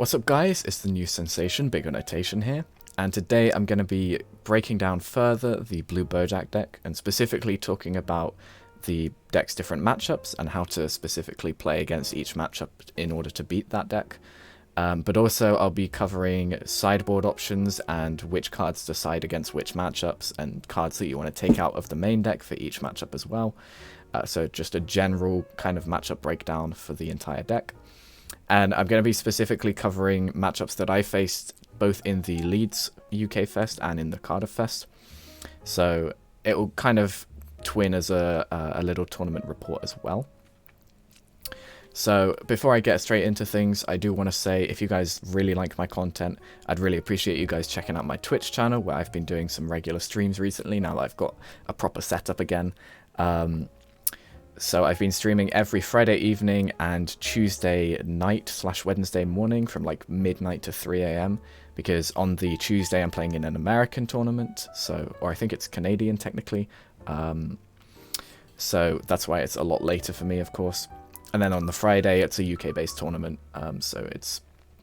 What's up guys, it's the new sensation, Big Notation here, and today I'm going to be breaking down further the blue Boujack deck, and specifically talking about the deck's different matchups and how to specifically play against each matchup in order to beat that deck. But also I'll be covering sideboard options and which cards decide against which matchups, and cards that you want to take out of the main deck for each matchup as well. So just a general kind of matchup breakdown for the entire deck. And I'm going to be specifically covering matchups that I faced both in the Leeds UK Fest and in the Cardiff Fest. So it will kind of twin as a little tournament report as well. So before I get straight into things, I do want to say if you guys really like my content, I'd really appreciate you guys checking out my Twitch channel, where I've been doing some regular streams recently, now that I've got a proper setup again. So I've been streaming every Friday evening and Tuesday night / Wednesday morning from like midnight to 3 AM, because on the Tuesday I'm playing in an American tournament, or I think it's Canadian technically. So that's why it's a lot later for me, of course. And then on the Friday it's a UK based tournament, so it's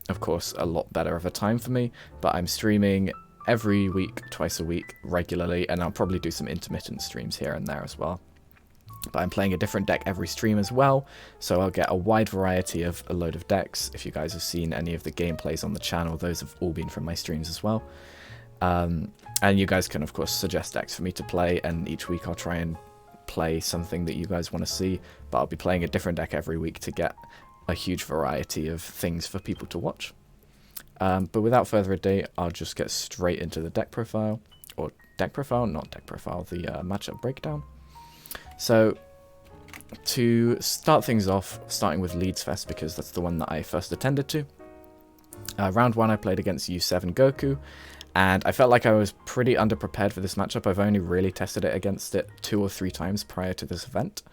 of course a lot better of a time for me, but I'm streaming every week, twice a week regularly, and I'll probably do some intermittent streams here and there as well. But I'm playing a different deck every stream as well, so I'll get a wide variety of a load of decks. If you guys have seen any of the gameplays on the channel, those have all been from my streams as well. And you guys can of course suggest decks for me to play, and each week I'll try and play something that you guys want to see, but I'll be playing a different deck every week to get a huge variety of things for people to watch. But without further ado, I'll just get straight into the deck profile, or deck profile, not deck profile, the matchup breakdown. So, to start things off, starting with Leeds Fest, because that's the one that I first attended to. Round 1 I played against U7 Goku, and I felt like I was pretty underprepared for this matchup. I've only really tested it against it 2 or 3 times prior to this event.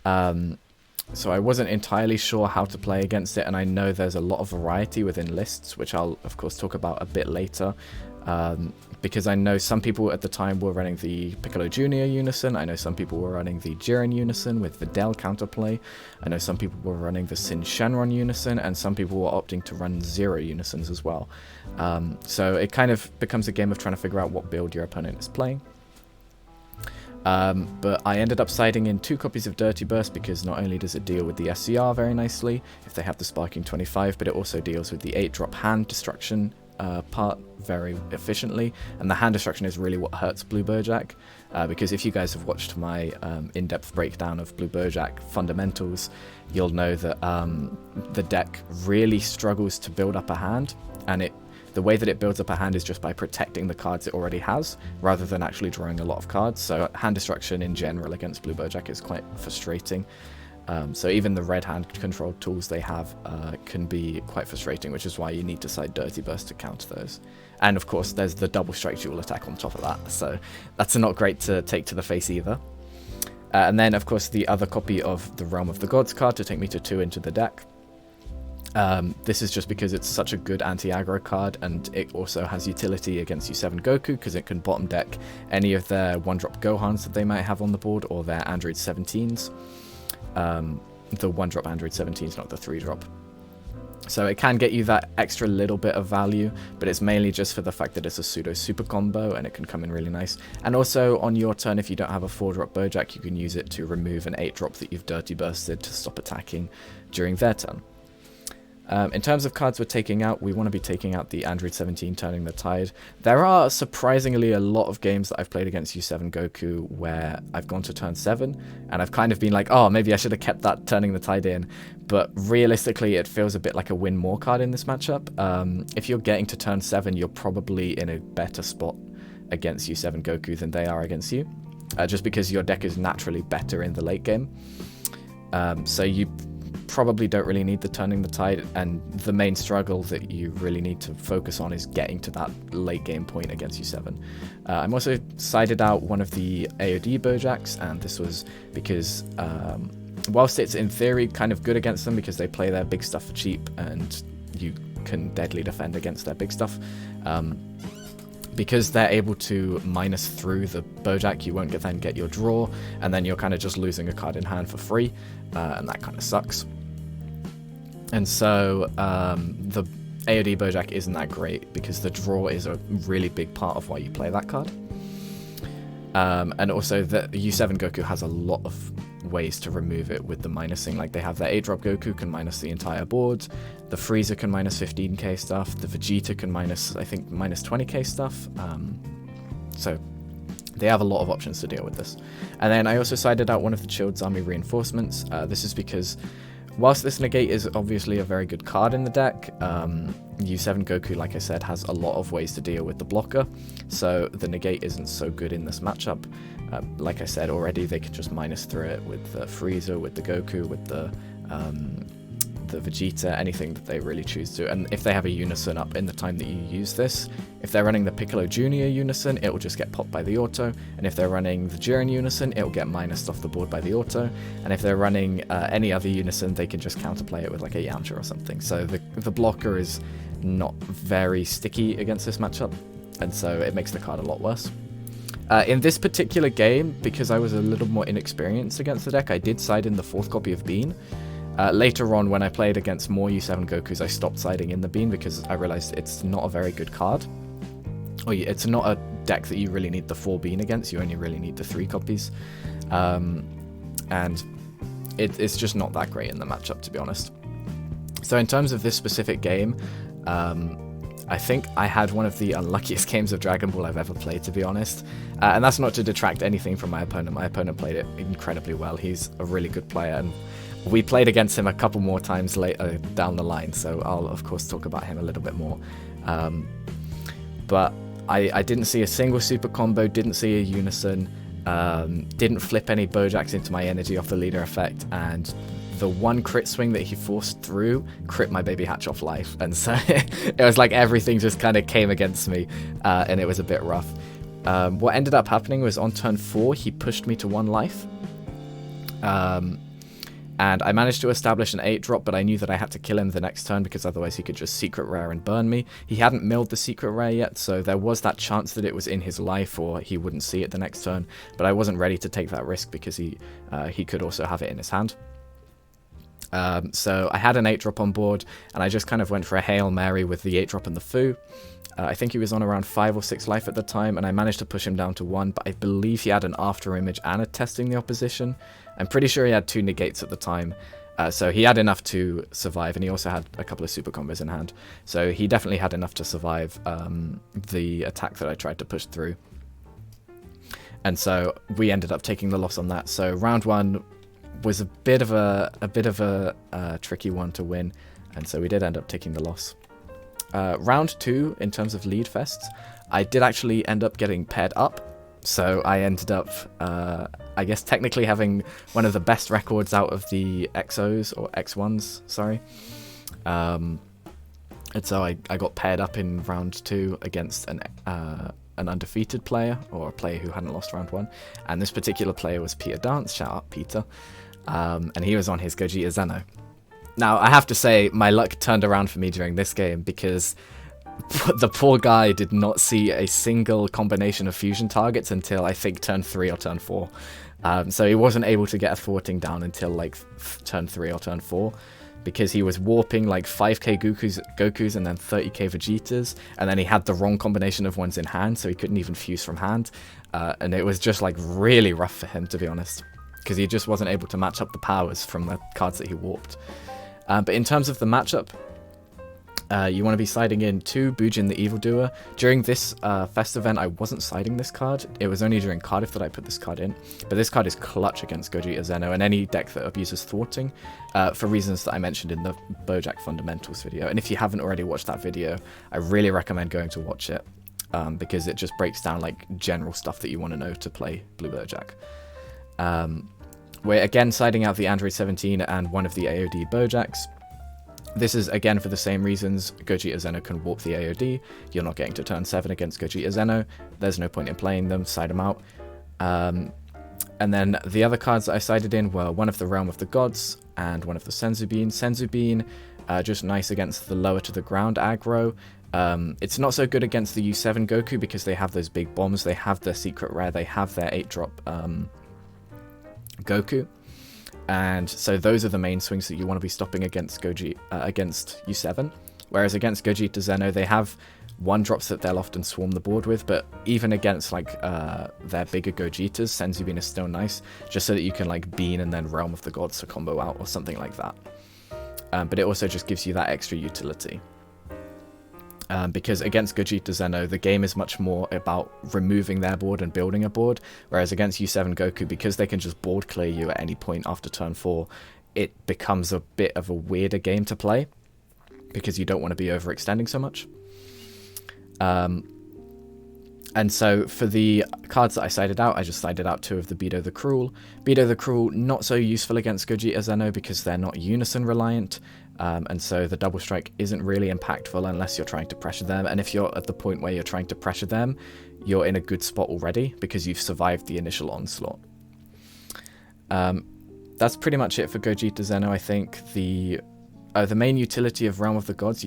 So I wasn't entirely sure how to play against it, and I know there's a lot of variety within lists, which I'll of course talk about a bit later. Because I know some people at the time were running the Piccolo Jr. Unison, I know some people were running the Jiren Unison with Videl counterplay, I know some people were running the Shenron Unison, and some people were opting to run Zero Unisons as well. So it kind of becomes a game of trying to figure out what build your opponent is playing. But I ended up siding in 2 copies of Dirty Burst, because not only does it deal with the SCR very nicely, if they have the Sparking 25, but it also deals with the 8-drop hand destruction part very efficiently, and the hand destruction is really what hurts blue Boujack, because if you guys have watched my in-depth breakdown of blue Boujack fundamentals, you'll know that the deck really struggles to build up a hand, and the way that it builds up a hand is just by protecting the cards it already has, rather than actually drawing a lot of cards. So hand destruction in general against blue Boujack is quite frustrating. So even the red hand controlled tools they have can be quite frustrating, which is why you need to side Dirty Burst to counter those. And of course there's the double strike dual attack on top of that, so that's not great to take to the face either. And then of course the other copy of the Realm of the Gods card to take me to 2 into the deck. This is just because it's such a good anti-aggro card, and it also has utility against U7 Goku, because it can bottom deck any of their 1-drop Gohans that they might have on the board, or their Android 17s. The 1-drop Android 17s, not the 3-drop. So it can get you that extra little bit of value, but it's mainly just for the fact that it's a pseudo super combo and it can come in really nice. And also on your turn, if you don't have a 4-drop Boujack, you can use it to remove an 8-drop that you've Dirty Bursted to stop attacking during their turn. In terms of cards we're taking out, we want to be taking out the Android 17 Turning the Tide. There are surprisingly a lot of games that I've played against U7 Goku where I've gone to turn 7, and I've kind of been like, oh, maybe I should have kept that Turning the Tide in. But realistically, it feels a bit like a win more card in this matchup. If you're getting to turn 7, you're probably in a better spot against U7 Goku than they are against you. Just because your deck is naturally better in the late game. So you probably don't really need the Turning the Tide, and the main struggle that you really need to focus on is getting to that late game point against U7. I'm also sided out one of the AOD Boujacks, and this was because whilst it's in theory kind of good against them because they play their big stuff for cheap and you can deadly defend against their big stuff, because they're able to minus through the Boujack, you won't then get your draw, and then you're kind of just losing a card in hand for free, and that kind of sucks. And so the AOD Boujack isn't that great because the draw is a really big part of why you play that card. And also the U7 Goku has a lot of ways to remove it with the minusing. Like they have their 8-drop Goku can minus the entire board, the Frieza can minus 15k stuff, the Vegeta can minus, I think, minus 20k stuff. So they have a lot of options to deal with this. And then I also sided out one of the Child's Army reinforcements. This is because whilst this negate is obviously a very good card in the deck, U7 Goku, like I said, has a lot of ways to deal with the blocker, so the negate isn't so good in this matchup. Like I said already, they can just minus through it with the Frieza, with the Goku, with the Vegeta, anything that they really choose to. And if they have a Unison up in the time that you use this, if they're running the Piccolo Junior Unison, it will just get popped by the auto, and if they're running the Jiren Unison, it will get minused off the board by the auto, and if they're running any other Unison, they can just counterplay it with like a Yamcha or something. So the blocker is not very sticky against this matchup, and so it makes the card a lot worse. In this particular game, because I was a little more inexperienced against the deck, I did side in the 4th copy of Bean. Later on, when I played against more U7 Gokus, I stopped siding in the Bean because I realized it's not a very good card. Or it's not a deck that you really need the 4 Bean against, you only really need the 3 copies. And it's just not that great in the matchup, to be honest. So in terms of this specific game, I think I had one of the unluckiest games of Dragon Ball I've ever played, to be honest. And that's not to detract anything from my opponent. My opponent played it incredibly well. He's a really good player, and we played against him a couple more times later down the line, so I'll of course talk about him a little bit more. But I didn't see a single super combo, didn't see a Unison, didn't flip any Bojacks into my energy off the leader effect, and the one crit swing that he forced through crit my baby hatch off life, and so it was like everything just kind of came against me, and it was a bit rough. What ended up happening was on turn 4 he pushed me to 1 life, and I managed to establish an 8-drop, but I knew that I had to kill him the next turn because otherwise he could just secret rare and burn me. He hadn't milled the secret rare yet, so there was that chance that it was in his life or he wouldn't see it the next turn, but I wasn't ready to take that risk because he could also have it in his hand. So I had an 8-drop on board, and I just kind of went for a Hail Mary with the 8-drop and the Fu. I think he was on around 5 or 6 life at the time, and I managed to push him down to 1, but I believe he had an after image and a testing the opposition. I'm pretty sure he had 2 negates at the time, so he had enough to survive, and he also had a couple of super combos in hand. So he definitely had enough to survive the attack that I tried to push through. And so we ended up taking the loss on that. So round 1 was a bit of a tricky one to win, and so we did end up taking the loss. Round 2, in terms of Leeds Fest, I did actually end up getting paired up, so I ended up, I guess, technically having one of the best records out of the XOs, or X1s, sorry. And so I got paired up in round 2 against an undefeated player, or a player who hadn't lost round 1, and this particular player was Peter Dance, shout out Peter, and he was on his Gogeta Zeno. Now, I have to say, my luck turned around for me during this game because the poor guy did not see a single combination of fusion targets until, I think, turn 3 or turn 4. So he wasn't able to get a thwarting down until, like, turn 3 or turn 4, because he was warping, like, 5k Gokus and then 30k Vegetas, and then he had the wrong combination of ones in hand, so he couldn't even fuse from hand. And it was just, like, really rough for him, to be honest, because he just wasn't able to match up the powers from the cards that he warped. But in terms of the matchup, you want to be siding in 2 Bujin the Evildoer. During this Fest event, I wasn't siding this card. It was only during Cardiff that I put this card in. But this card is clutch against Gogeta Zeno and any deck that abuses thwarting, for reasons that I mentioned in the Boujack Fundamentals video. And if you haven't already watched that video, I really recommend going to watch it, because it just breaks down like general stuff that you want to know to play Blue Boujack. We're again siding out the Android 17 and one of the AOD Bojacks. This is again for the same reasons. Gogeta Zeno can warp the AOD. You're not getting to turn 7 against Gogeta Zeno. There's no point in playing them, side them out. And then the other cards that I sided in were one of the Realm of the Gods and one of the Senzu Bean. Senzu Bean, just nice against the lower to the ground aggro. It's not so good against the U7 Goku because they have those big bombs. They have their secret rare. They have their 8-drop Goku, and so those are the main swings that you want to be stopping against against U7. Whereas against Gogeta Zeno, they have 1-drops that they'll often swarm the board with, but even against like their bigger Gogetas, Senzu Bean is still nice, just so that you can like Bean and then Realm of the Gods to combo out or something like that. But it also just gives you that extra utility. Because against Gogeta Zeno, the game is much more about removing their board and building a board, whereas against U7 Goku, because they can just board clear you at any point after turn 4, it becomes a bit of a weirder game to play, because you don't want to be overextending so much. And so for the cards that I sided out, I just sided out 2 of the Beto the Cruel. Beto the Cruel, not so useful against Gogeta Zeno because they're not unison reliant, and so the double strike isn't really impactful unless you're trying to pressure them, and if you're at the point where you're trying to pressure them, you're in a good spot already because you've survived the initial onslaught. That's pretty much it for Gogeta Zeno. I think the main utility of Realm of the Gods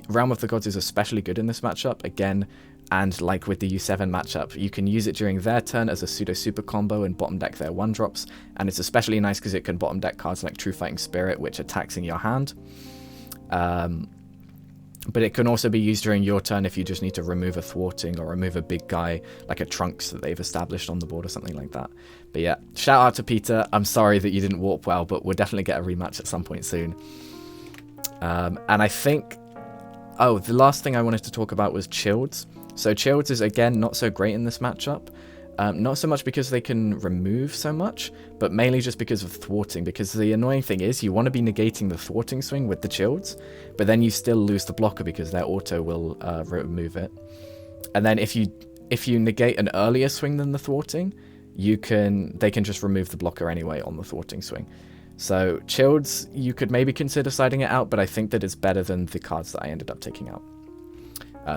is especially good in this matchup, again, and like with the U7 matchup, you can use it during their turn as a pseudo super combo and bottom deck their 1-drops, and it's especially nice because it can bottom deck cards like True Fighting Spirit, which are taxing your hand. But it can also be used during your turn if you just need to remove a thwarting or remove a big guy like a Trunks that they've established on the board or something like that. But yeah, shout out to Peter. I'm sorry that you didn't warp well, but we'll definitely get a rematch at some point soon. And I think... Oh, the last thing I wanted to talk about was Childs. So Childs is, again, not so great in this matchup. Not so much because they can remove so much, but mainly just because of thwarting. Because the annoying thing is, you want to be negating the thwarting swing with the Childs, but then you still lose the blocker because their auto will remove it. And then if you negate an earlier swing than the thwarting, they can just remove the blocker anyway on the thwarting swing. So Childs, you could maybe consider siding it out, but I think that it's better than the cards that I ended up taking out.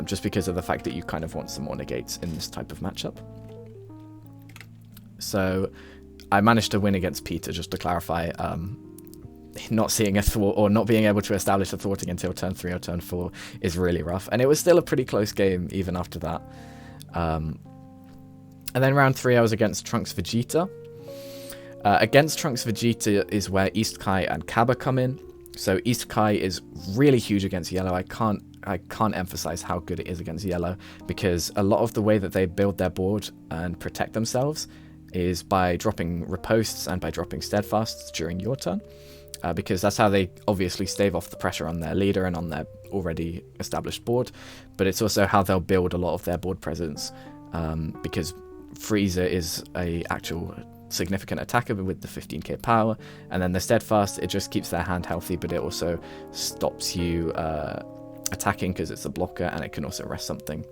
Just because of the fact that you kind of want some more negates in this type of matchup. So I managed to win against Peter, just to clarify, not seeing a thwart or not being able to establish a thwarting until turn 3 or turn 4 is really rough. And it was still a pretty close game even after that. And then round 3 I was against Trunks Vegeta. Against Trunks Vegeta is where East Kai and Kaba come in. So East Kai is really huge against Yellow. I can't emphasize how good it is against Yellow, because a lot of the way that they build their board and protect themselves is by dropping riposts and by dropping steadfasts during your turn, because that's how they obviously stave off the pressure on their leader and on their already established board, but it's also how they'll build a lot of their board presence, because Frieza is a actual significant attacker with the 15k power, and then the steadfast, it just keeps their hand healthy, but it also stops you attacking because it's a blocker, and it can also rest something.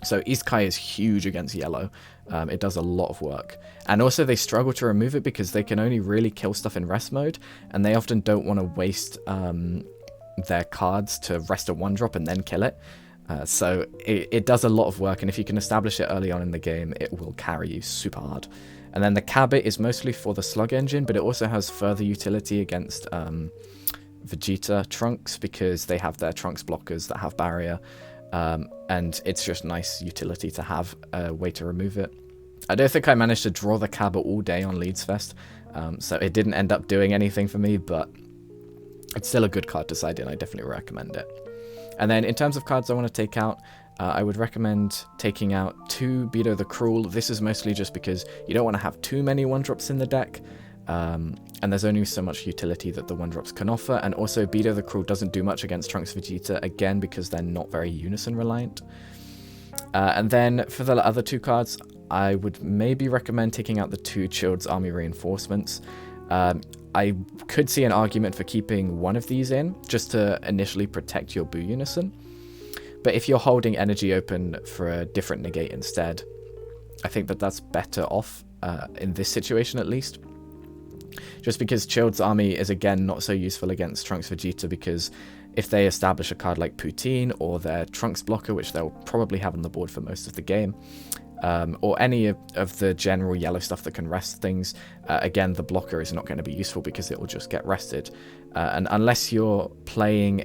So East Kai is huge against Yellow. It does a lot of work, and also they struggle to remove it because they can only really kill stuff in rest mode, and they often don't want to waste their cards to rest a 1-drop and then kill it. So it does a lot of work, and if you can establish it early on in the game, it will carry you super hard. And then the Cabot is mostly for the slug engine, but it also has further utility against Vegeta Trunks, because they have their Trunks blockers that have barrier, and it's just nice utility to have a way to remove it. I don't think I managed to draw the Cabot all day on Leeds Fest, so it didn't end up doing anything for me, but it's still a good card to side in. I definitely recommend it. And then in terms of cards I want to take out, I would recommend taking out 2 Beto the Cruel. This is mostly just because you don't want to have too many 1-drops in the deck, and there's only so much utility that the 1-drops can offer, and also Beto the Cruel doesn't do much against Trunks Vegeta, again because they're not very unison reliant. And then for the other 2 cards, I would maybe recommend taking out the 2 Child's Army Reinforcements. I could see an argument for keeping one of these in, just to initially protect your Boo Unison. But if you're holding energy open for a different negate instead, I think that that's better off in this situation at least. Just because Child's Army is again not so useful against Trunks Vegeta, because if they establish a card like Poutine or their Trunks blocker, which they'll probably have on the board for most of the game, or any of the general yellow stuff that can rest things, again the blocker is not going to be useful because it will just get rested. And unless you're playing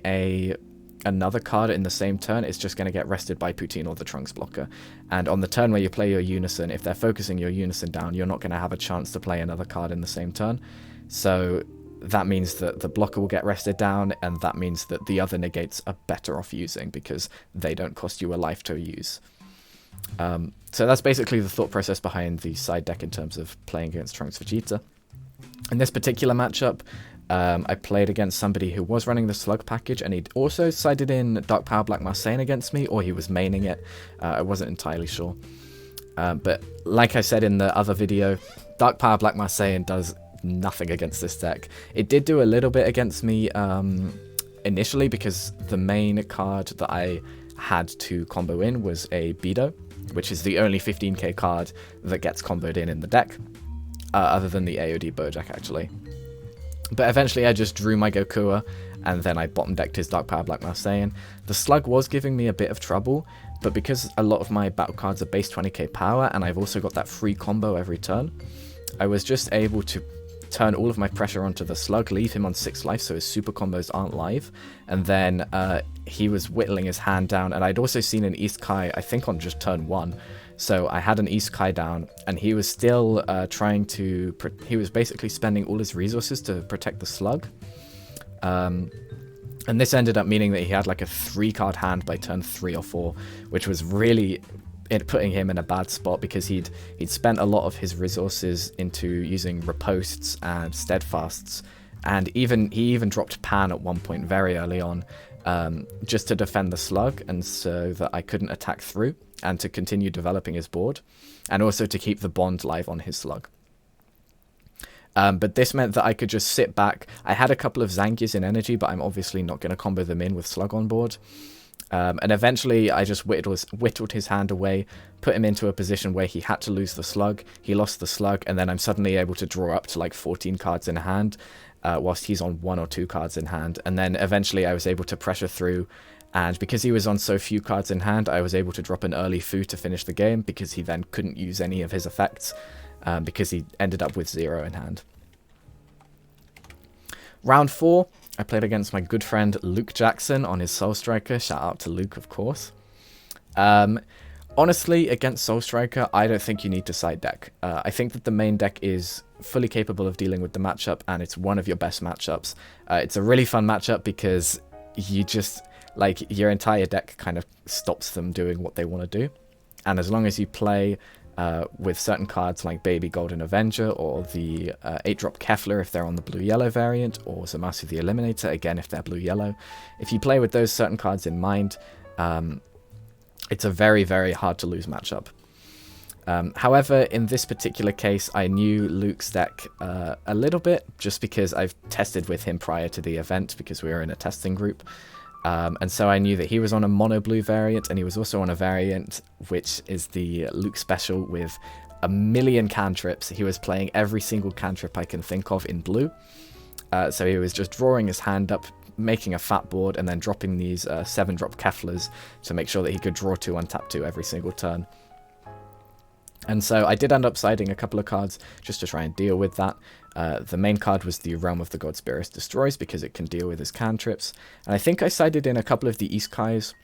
another card in the same turn, it's just going to get rested by Poutine or the Trunks blocker. And on the turn where you play your Unison, if they're focusing your Unison down, you're not going to have a chance to play another card in the same turn. So that means that the blocker will get rested down, and that means that the other negates are better off using because they don't cost you a life to use. So that's basically the thought process behind the side deck in terms of playing against Trunks Vegeta. In this particular matchup, I played against somebody who was running the Slug package, and he'd also sided in Dark Power Black Marseille against me, or he was maining it. I wasn't entirely sure. But like I said in the other video, Dark Power Black Marseille does nothing against this deck. It did do a little bit against me initially, because the main card that I had to combo in was a Beidou, which is the only 15k card that gets comboed in the deck, other than the AOD Boujack actually. But eventually I just drew my Goku, and then I bottom decked his Dark Power Black Marseille. The Slug was giving me a bit of trouble, but because a lot of my battle cards are base 20k power, and I've also got that free combo every turn, I was just able to turn all of my pressure onto the Slug, leave him on 6 life so his super combos aren't live, and then he was whittling his hand down, and I'd also seen an East Kai, I think on just turn 1, so I had an East Kai down, and he was still trying to, he was basically spending all his resources to protect the Slug, and this ended up meaning that he had like a 3-card hand by turn 3 or 4, which was really putting him in a bad spot, because he'd spent a lot of his resources into using riposts and steadfasts, and he even dropped Pan at one point very early on, just to defend the Slug, and so that I couldn't attack through, and to continue developing his board, and also to keep the bond live on his Slug. But this meant that I could just sit back. I had a couple of Zangias in energy, but I'm obviously not going to combo them in with Slug on board. And eventually I just whittled his hand away, put him into a position where he had to lose the Slug. He lost the Slug, and then I'm suddenly able to draw up to like 14 cards in hand, whilst he's on 1 or 2 cards in hand. And then eventually I was able to pressure through, and because he was on so few cards in hand, I was able to drop an early Fu to finish the game, because he then couldn't use any of his effects, because he ended up with 0 in hand. Round 4, I played against my good friend Luke Jackson on his Soul Striker. Shout out to Luke, of course. Honestly, against Soul Striker, I don't think you need to side deck. I think that the main deck is fully capable of dealing with the matchup, and it's one of your best matchups. It's a really fun matchup because you just, like, your entire deck kind of stops them doing what they want to do. And as long as you play with certain cards like Baby Golden Avenger, or the 8-drop Kefla if they're on the blue-yellow variant, or Zamasu the Eliminator, again if they're blue-yellow. If you play with those certain cards in mind, it's a very, very hard to lose matchup. However, in this particular case, I knew Luke's deck a little bit, just because I've tested with him prior to the event, because we were in a testing group. And so I knew that he was on a mono blue variant, and he was also on a variant which is the Luke special with a million cantrips. He was playing every single cantrip I can think of in blue. So he was just drawing his hand up, making a fat board, and then dropping these 7-drop Keflas to make sure that he could draw 2 untap 2 every single turn. And so I did end up siding a couple of cards just to try and deal with that. The main card was the Realm of the God Spirits Destroys, because it can deal with his cantrips. And I think I sided in a couple of the East Kais.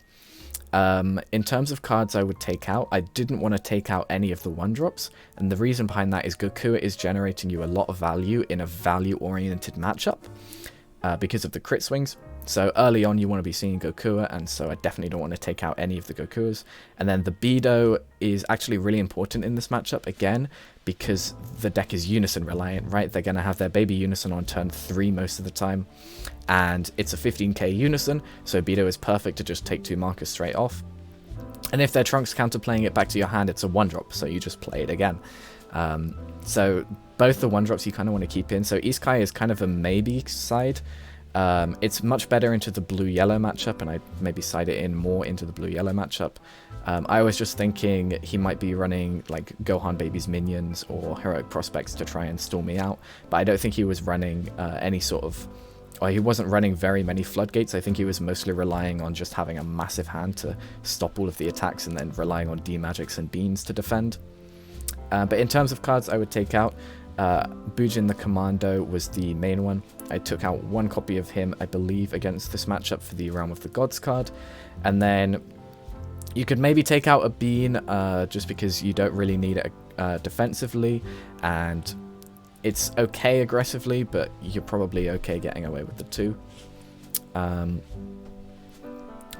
In terms of cards I would take out, I didn't want to take out any of the 1-drops. And the reason behind that is Goku is generating you a lot of value in a value-oriented matchup, because of the crit swings. So early on you want to be seeing Goku, and so I definitely don't want to take out any of the Gokus. And then the Beidou is actually really important in this matchup, again, because the deck is Unison reliant, right? They're going to have their baby Unison on turn 3 most of the time, and it's a 15k Unison, so Beidou is perfect to just take 2 markers straight off. And if their Trunks counterplaying it back to your hand, it's a 1-drop, so you just play it again. So both the 1-drops you kind of want to keep in. So East Kai is kind of a maybe side. It's much better into the blue-yellow matchup, and I'd maybe side it in more into the blue-yellow matchup. I was just thinking he might be running like Gohan Baby's minions or Heroic Prospects to try and stall me out, but I don't think he was running any sort of... Or he wasn't running very many floodgates. I think he was mostly relying on just having a massive hand to stop all of the attacks, and then relying on D-Magics and Beans to defend. But in terms of cards I would take out, Bujin the Commando was the main one. I took out 1 copy of him, I believe, against this matchup for the Realm of the Gods card. And then you could maybe take out a Bean, just because you don't really need it defensively, and It's okay aggressively, but you're probably okay getting away with the 2.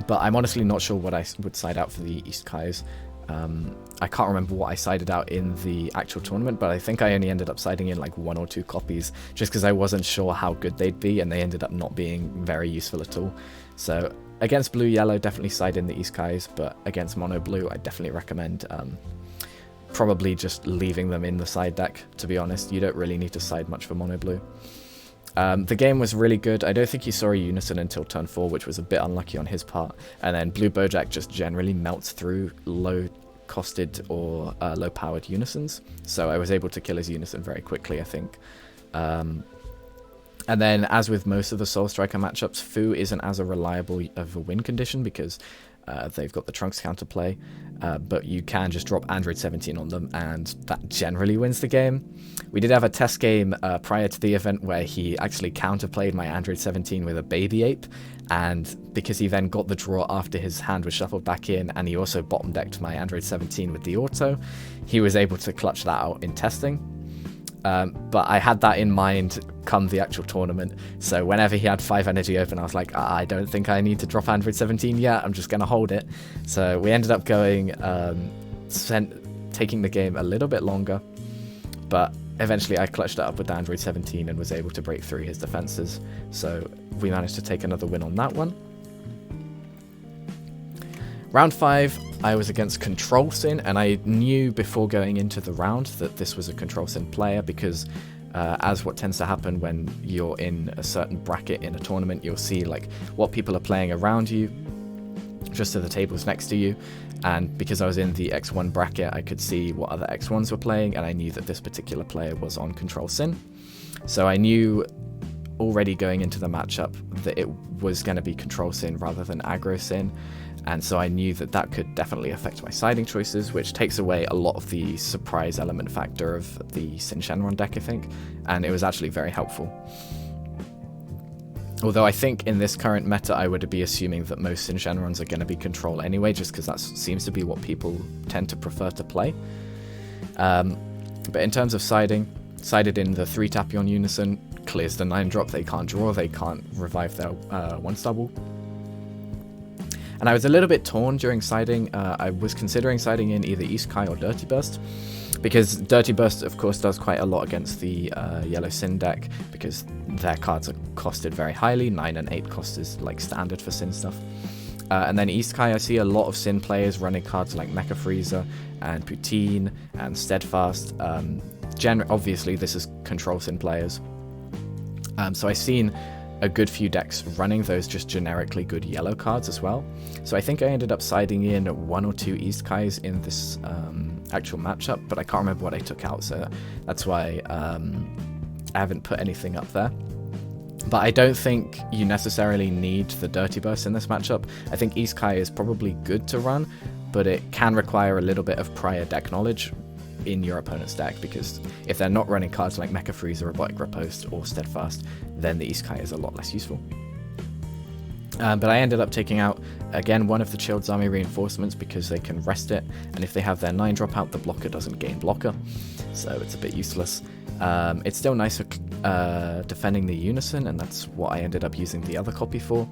But I'm honestly not sure what I would side out for the East Kais. I can't remember what I sided out in the actual tournament, but I think I only ended up siding in like 1 or 2 copies just because I wasn't sure how good they'd be, and they ended up not being very useful at all. So against blue-yellow, definitely side in the East Kais, but against mono-blue, I definitely recommend probably just leaving them in the side deck, to be honest. You don't really need to side much for mono-blue. The game was really good. I don't think he saw a unison until turn 4, which was a bit unlucky on his part. And then blue Boujack just generally melts through low-costed or low-powered unisons. So I was able to kill his unison very quickly, I think. And then, as with most of the Soul Striker matchups, Fu isn't as a reliable of a win condition because they've got the Trunks counterplay, but you can just drop Android 17 on them, and that generally wins the game. We did have a test game prior to the event where he actually counterplayed my Android 17 with a Baby Ape, and because he then got the draw after his hand was shuffled back in, and he also bottom decked my Android 17 with the auto, he was able to clutch that out in testing. But I had that in mind come the actual tournament, so whenever he had 5 energy open, I was like, I don't think I need to drop Android 17 yet, I'm just going to hold it. So we ended up going, taking the game a little bit longer, but eventually I clutched it up with Android 17 and was able to break through his defenses, so we managed to take another win on that one. Round 5, I was against Control Sin, and I knew before going into the round that this was a Control Sin player because as what tends to happen when you're in a certain bracket in a tournament, you'll see like what people are playing around you, just to the tables next to you, and because I was in the X1 bracket, I could see what other X1s were playing, and I knew that this particular player was on Control Sin. So I knew already going into the matchup that it was going to be Control Sin rather than Aggro Sin, and so I knew that that could definitely affect my siding choices, which takes away a lot of the surprise element factor of the Sin Shenron deck, I think, and it was actually very helpful. Although I think in this current meta, I would be assuming that most Sin Shenrons are going to be control anyway, just because that seems to be what people tend to prefer to play. But in terms of siding, sided in the 3 Tapion Unison, clears the 9-drop, they can't draw, they can't revive their 1-star ball. And I was a little bit torn during siding. I was considering siding in either East Kai or Dirty Burst, because Dirty Burst, of course, does quite a lot against the Yellow Sin deck, because their cards are costed very highly. 9 and 8 cost is like standard for Sin stuff. And then East Kai, I see a lot of Sin players running cards like Mecha Freezer and Poutine and Steadfast. Obviously, this is Control Sin players. So I've seen a good few decks running those just generically good yellow cards as well. So I think I ended up siding in 1 or 2 East Kais in this actual matchup, but I can't remember what I took out, so that's why I haven't put anything up there. But I don't think you necessarily need the Dirty Burst in this matchup. I think East Kai is probably good to run, but it can require a little bit of prior deck knowledge in your opponent's deck, because if they're not running cards like Mecha Freezer, Robotic Riposte, or Steadfast, then the East Kai is a lot less useful. But I ended up taking out, again, one of the Child's Army reinforcements because they can rest it, and if they have their 9-drop out, the blocker doesn't gain blocker, so it's a bit useless. It's still nice for defending the Unison, and that's what I ended up using the other copy for,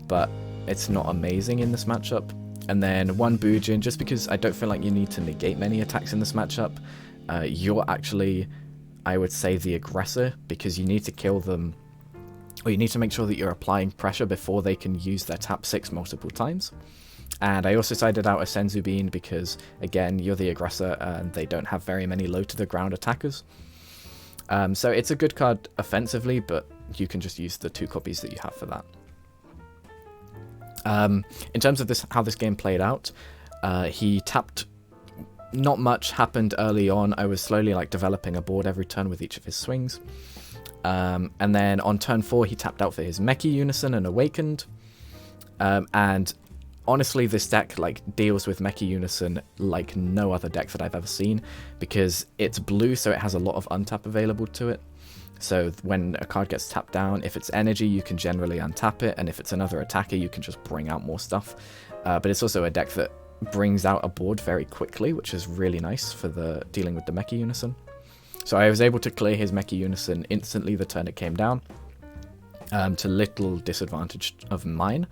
but it's not amazing in this matchup. And then 1 Boujack, just because I don't feel like you need to negate many attacks in this matchup. You're actually, I would say, the aggressor, because you need to kill them, or you need to make sure that you're applying pressure before they can use their tap 6 multiple times. And I also sided out a Senzu Bean because, again, you're the aggressor and they don't have very many low to the ground attackers. So it's a good card offensively, but you can just use the 2 copies that you have for that. In terms of how this game played out, he tapped. Not much happened early on. I was slowly developing a board every turn with each of his swings. And then on turn 4, he tapped out for his Mecha Unison and Awakened. And honestly, this deck deals with Mecha Unison like no other deck that I've ever seen, because it's blue, so it has a lot of untap available to it. So when a card gets tapped down, if it's energy, you can generally untap it, and if it's another attacker, you can just bring out more stuff. But it's also a deck that brings out a board very quickly, which is really nice for dealing with the Mecha Unison. So I was able to clear his Mecha Unison instantly the turn it came down, to little disadvantage of mine.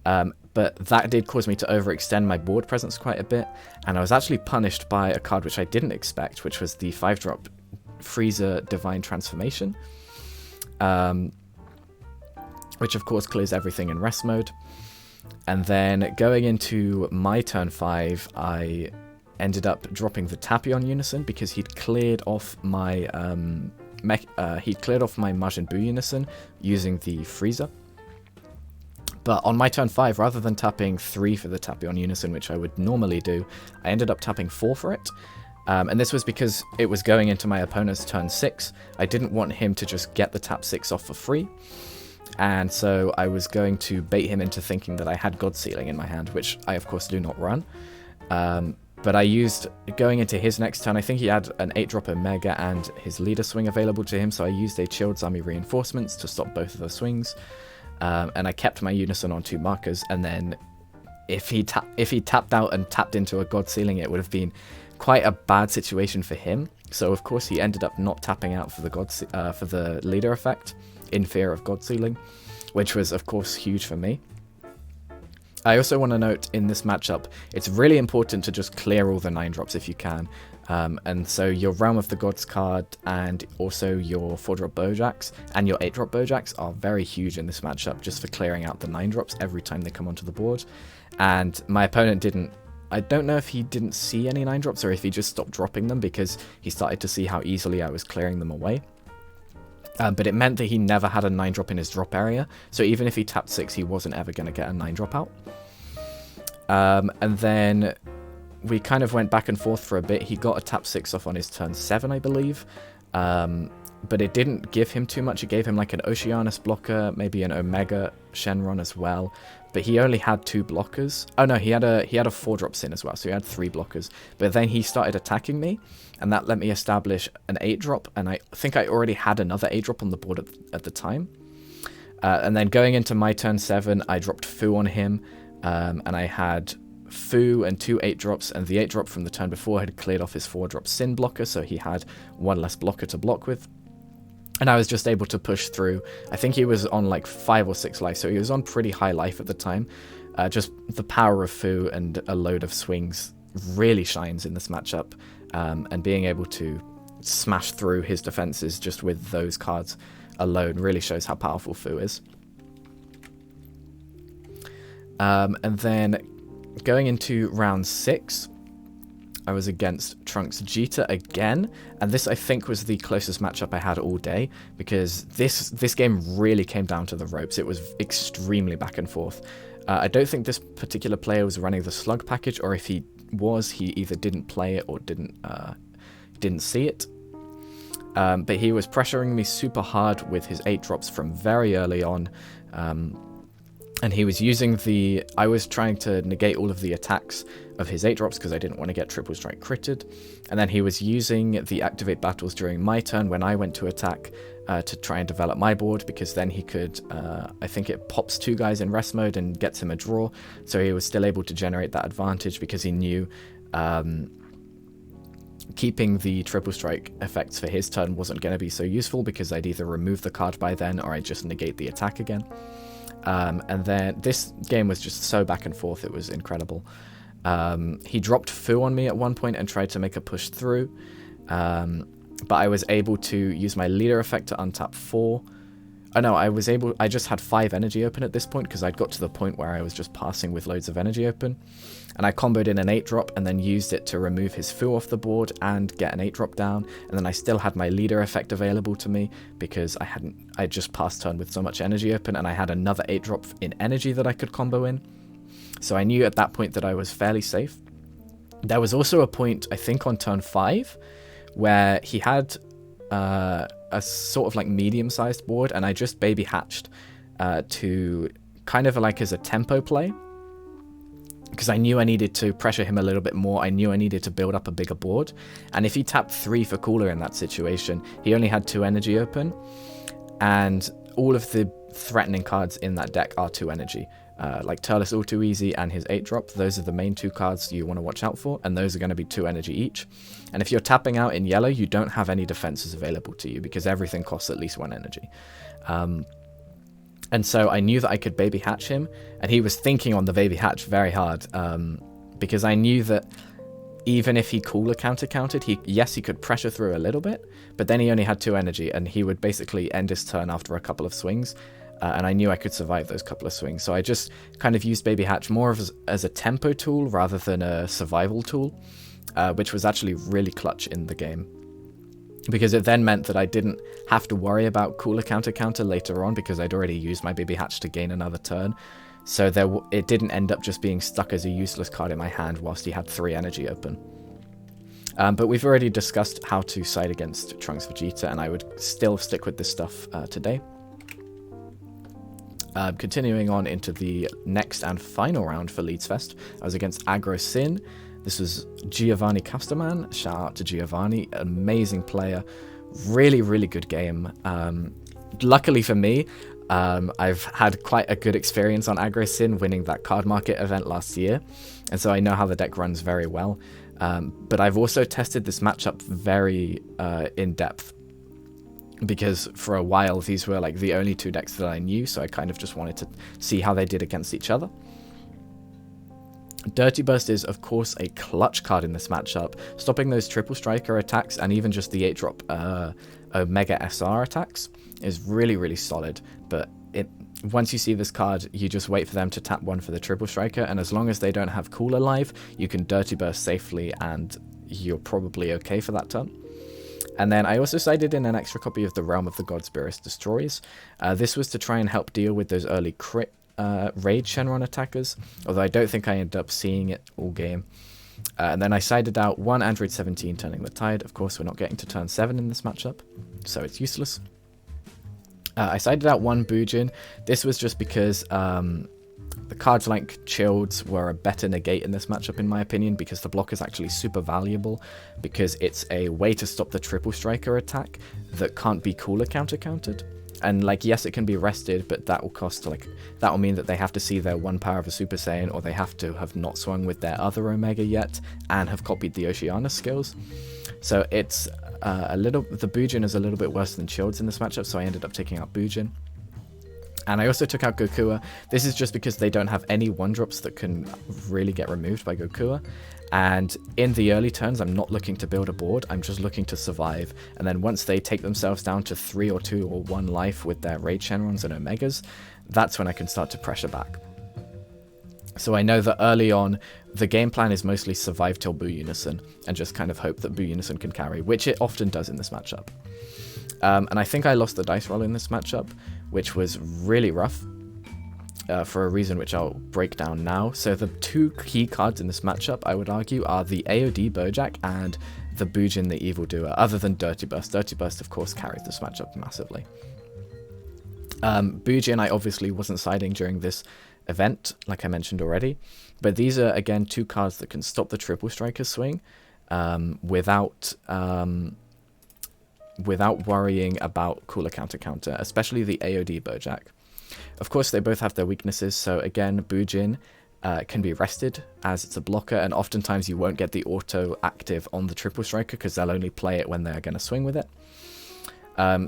But that did cause me to overextend my board presence quite a bit, and I was actually punished by a card which I didn't expect, which was the 5-drop Frieza Divine Transformation, which of course clears everything in rest mode. And then going into my turn 5, I ended up dropping the Tapion Unison because he'd cleared off my Majin Buu Unison using the Frieza. But on my turn 5, rather than tapping 3 for the Tapion Unison, which I would normally do, I ended up tapping 4 for it. And this was because it was going into my opponent's turn 6. I didn't want him to just get the tap 6 off for free. And so I was going to bait him into thinking that I had God Sealing in my hand, which I of course do not run. But I used, going into his next turn, I think he had an 8-drop Omega and his Leader Swing available to him, so I used a Chilled Zami Reinforcements to stop both of those swings. And I kept my Unison on 2 markers, and then if he tapped out and tapped into a God Sealing, it would have been quite a bad situation for him. So of course he ended up not tapping out for the Leader effect in fear of God Sealing, which was of course huge for me. I also want to note in this matchup, it's really important to just clear all the 9-drops if you can. And so your Realm of the Gods card and also your 4-drop Bojacks and your 8-drop Bojacks are very huge in this matchup just for clearing out the 9-drops every time they come onto the board. And my opponent didn't, I don't know if he didn't see any 9-drops or if he just stopped dropping them because he started to see how easily I was clearing them away. But it meant that he never had a 9-drop in his drop area, so even if he tapped 6, he wasn't ever going to get a 9-drop out. And then we kind of went back and forth for a bit. He got a tap 6 off on his turn 7, I believe, but it didn't give him too much. It gave him like an Oceanus blocker, maybe an Omega Shenron as well, but he only had 2 blockers. Oh no, he had a 4-drop Sin as well, so he had 3 blockers. But then he started attacking me, and that let me establish an 8-drop, and I think I already had another 8-drop on the board at the time. And then going into my turn 7, I dropped Fu on him, and I had Fu and 2 8-drops, and the 8-drop from the turn before had cleared off his 4-drop Sin blocker, so he had 1 less blocker to block with. And I was just able to push through. I think he was on like 5 or 6 life, so he was on pretty high life at the time. Just the power of Fu and a load of swings really shines in this matchup, and being able to smash through his defenses just with those cards alone really shows how powerful Fu is. And then going into round 6, I was against Trunks Vegeta again, and this I think was the closest matchup I had all day, because this game really came down to the ropes. It was extremely back and forth. I don't think this particular player was running the slug package, or if he was, he either didn't play it or didn't see it. But he was pressuring me super hard with his 8-drops from very early on. And he was using I was trying to negate all of the attacks of his 8-drops because I didn't want to get triple strike critted. And then he was using the activate battles during my turn when I went to attack to try and develop my board, because then he could, I think it pops 2 guys in rest mode and gets him a draw. So he was still able to generate that advantage because he knew keeping the triple strike effects for his turn wasn't going to be so useful because I'd either remove the card by then or I'd just negate the attack again. And then this game was just so back and forth, it was incredible. He dropped Fu on me at one point and tried to make a push through, but I was able to use my leader effect to untap 4. Oh no, I just had 5 energy open at this point because I'd got to the point where I was just passing with loads of energy open. And I comboed in an 8-drop and then used it to remove his Fu off the board and get an 8-drop down. And then I still had my leader effect available to me because I just passed turn with so much energy open, and I had another 8-drop in energy that I could combo in. So I knew at that point that I was fairly safe. There was also a point, I think on turn 5, where he had a sort of like medium-sized board, and I just baby hatched to kind of like as a tempo play, because I knew I needed to pressure him a little bit more. I knew I needed to build up a bigger board, and if he tapped 3 for cooler in that situation, he only had 2 energy open, and all of the threatening cards in that deck are 2 energy. like Turles All Too Easy and his 8-drop. Those are the main 2 cards you want to watch out for, and those are going to be 2 energy each. And if you're tapping out in yellow, you don't have any defenses available to you because everything costs at least 1 energy. And so I knew that I could baby hatch him, and he was thinking on the baby hatch very hard, because I knew that even if he cooler counter-countered, he could pressure through a little bit, but then he only had 2 energy, and he would basically end his turn after a couple of swings, and I knew I could survive those couple of swings. So I just kind of used baby hatch more as a tempo tool rather than a survival tool, which was actually really clutch in the game, because it then meant that I didn't have to worry about cooler counter later on because I'd already used my baby hatch to gain another turn. So it didn't end up just being stuck as a useless card in my hand whilst he had 3 energy open. But we've already discussed how to side against Trunks Vegeta, and I would still stick with this stuff today. Continuing on into the next and final round for Leeds Fest, I was against Aggro Sin. This was Giovanni Casterman. Shout out to Giovanni, amazing player, really, really good game. Luckily for me, I've had quite a good experience on Aggro Sin, winning that card market event last year, and so I know how the deck runs very well. But I've also tested this matchup very in depth, because for a while these were like the only 2 decks that I knew, so I kind of just wanted to see how they did against each other. Dirty Burst is, of course, a clutch card in this matchup, stopping those triple striker attacks and even just the 8-drop Omega SR attacks is really, really solid. But once you see this card, you just wait for them to tap 1 for the triple striker, and as long as they don't have Cooler live, you can Dirty Burst safely, and you're probably okay for that turn. And then I also sided in an extra copy of the Realm of the Gods Beerus Destroys. This was to try and help deal with those early crit raid Shenron attackers, although I don't think I ended up seeing it all game. And then I sided out 1 Android 17 Turning the Tide. Of course, we're not getting to turn 7 in this matchup, so it's useless. I sided out 1 Boujack. This was just because the cards like Childs were a better negate in this matchup, in my opinion, because the block is actually super valuable, because it's a way to stop the triple striker attack that can't be cooler counter-countered. And like, yes, it can be rested, but that will cost, like, that will mean that they have to see their 1 power of a Super Saiyan, or they have to have not swung with their other Omega yet and have copied the Oceana skills. So it's the Boujack is a little bit worse than Childs in this matchup, so I ended up taking out Boujack. And I also took out Goku. This is just because they don't have any 1-drops that can really get removed by Goku. And in the early turns, I'm not looking to build a board, I'm just looking to survive. And then once they take themselves down to 3 or 2 or 1 life with their Raid Shenrons and Omegas, that's when I can start to pressure back. So I know that early on, the game plan is mostly survive till Boo Unison, and just kind of hope that Boo Unison can carry, which it often does in this matchup. And I think I lost the dice roll in this matchup, which was really rough, for a reason which I'll break down now. So the 2 key cards in this matchup, I would argue, are the AOD Boujack and the Boujack the Evildoer, other than Dirty Burst. Dirty Burst, of course, carries this matchup massively. Boujack, I obviously wasn't siding during this event, like I mentioned already, but these are, again, 2 cards that can stop the triple striker swing without worrying about cooler counter, especially the AOD Boujack. Of course, they both have their weaknesses, so again, Boujack can be rested as it's a blocker, and oftentimes you won't get the auto active on the triple striker because they'll only play it when they're going to swing with it.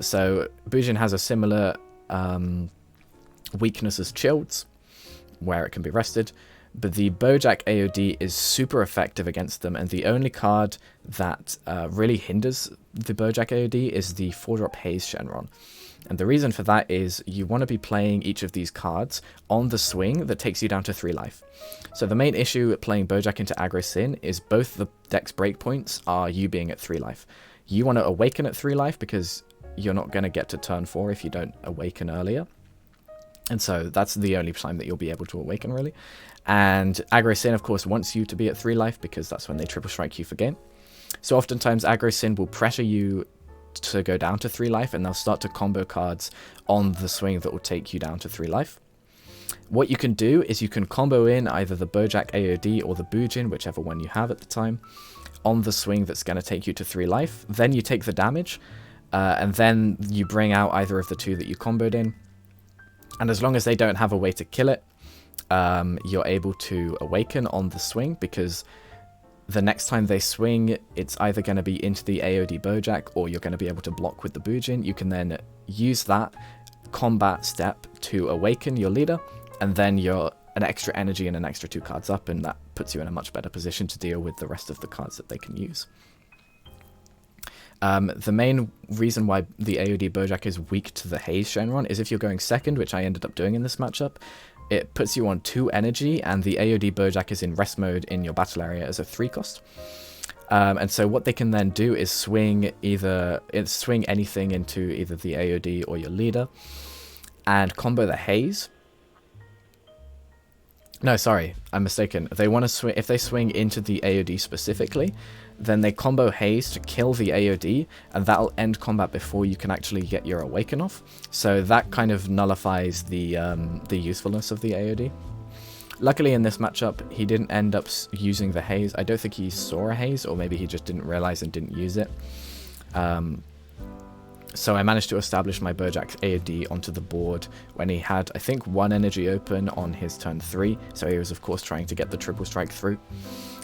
So Boujack has a similar weakness as Childs, where it can be rested, but the Boujack AOD is super effective against them, and the only card that really hinders the Boujack AOD is the 4-drop Haze Shenron. And the reason for that is you want to be playing each of these cards on the swing that takes you down to 3 life. So the main issue with playing Boujack into Aggro Sin is both the deck's breakpoints are you being at 3 life. You want to awaken at 3 life because you're not going to get to turn 4 if you don't awaken earlier. And so that's the only time that you'll be able to awaken, really. And Aggro Sin, of course, wants you to be at 3 life because that's when they triple strike you for game. So oftentimes Aggro Sin will pressure you to go down to 3 life, and they'll start to combo cards on the swing that will take you down to 3 life. What you can do is you can combo in either the Boujack AOD or the Boujack, whichever one you have at the time, on the swing that's going to take you to 3 life. Then you take the damage, and then you bring out either of the 2 that you comboed in. And as long as they don't have a way to kill it, you're able to awaken on the swing, because the next time they swing, it's either going to be into the AoD Boujack or you're going to be able to block with the Bujin. You can then use that combat step to awaken your leader, and then you're an extra energy and an extra 2 cards up, and that puts you in a much better position to deal with the rest of the cards that they can use. The main reason why the AoD Boujack is weak to the Haze Shenron is if you're going second, which I ended up doing in this matchup, it puts you on 2 energy, and the AoD Boujack is in rest mode in your battle area as a 3 cost. And so what they can then do is swing anything into either the AoD or your leader, and combo the Haze. No, sorry, I'm mistaken. They want to swing. If they swing into the AoD specifically, then they combo Haze to kill the AoD, and that'll end combat before you can actually get your Awaken off. So that kind of nullifies the usefulness of the AoD. Luckily in this matchup, he didn't end up using the Haze. I don't think he saw a Haze, or maybe he just didn't realize and didn't use it. So I managed to establish my Bojack's AoD onto the board when he had, I think, 1 energy open on his turn 3. So he was, of course, trying to get the triple strike through.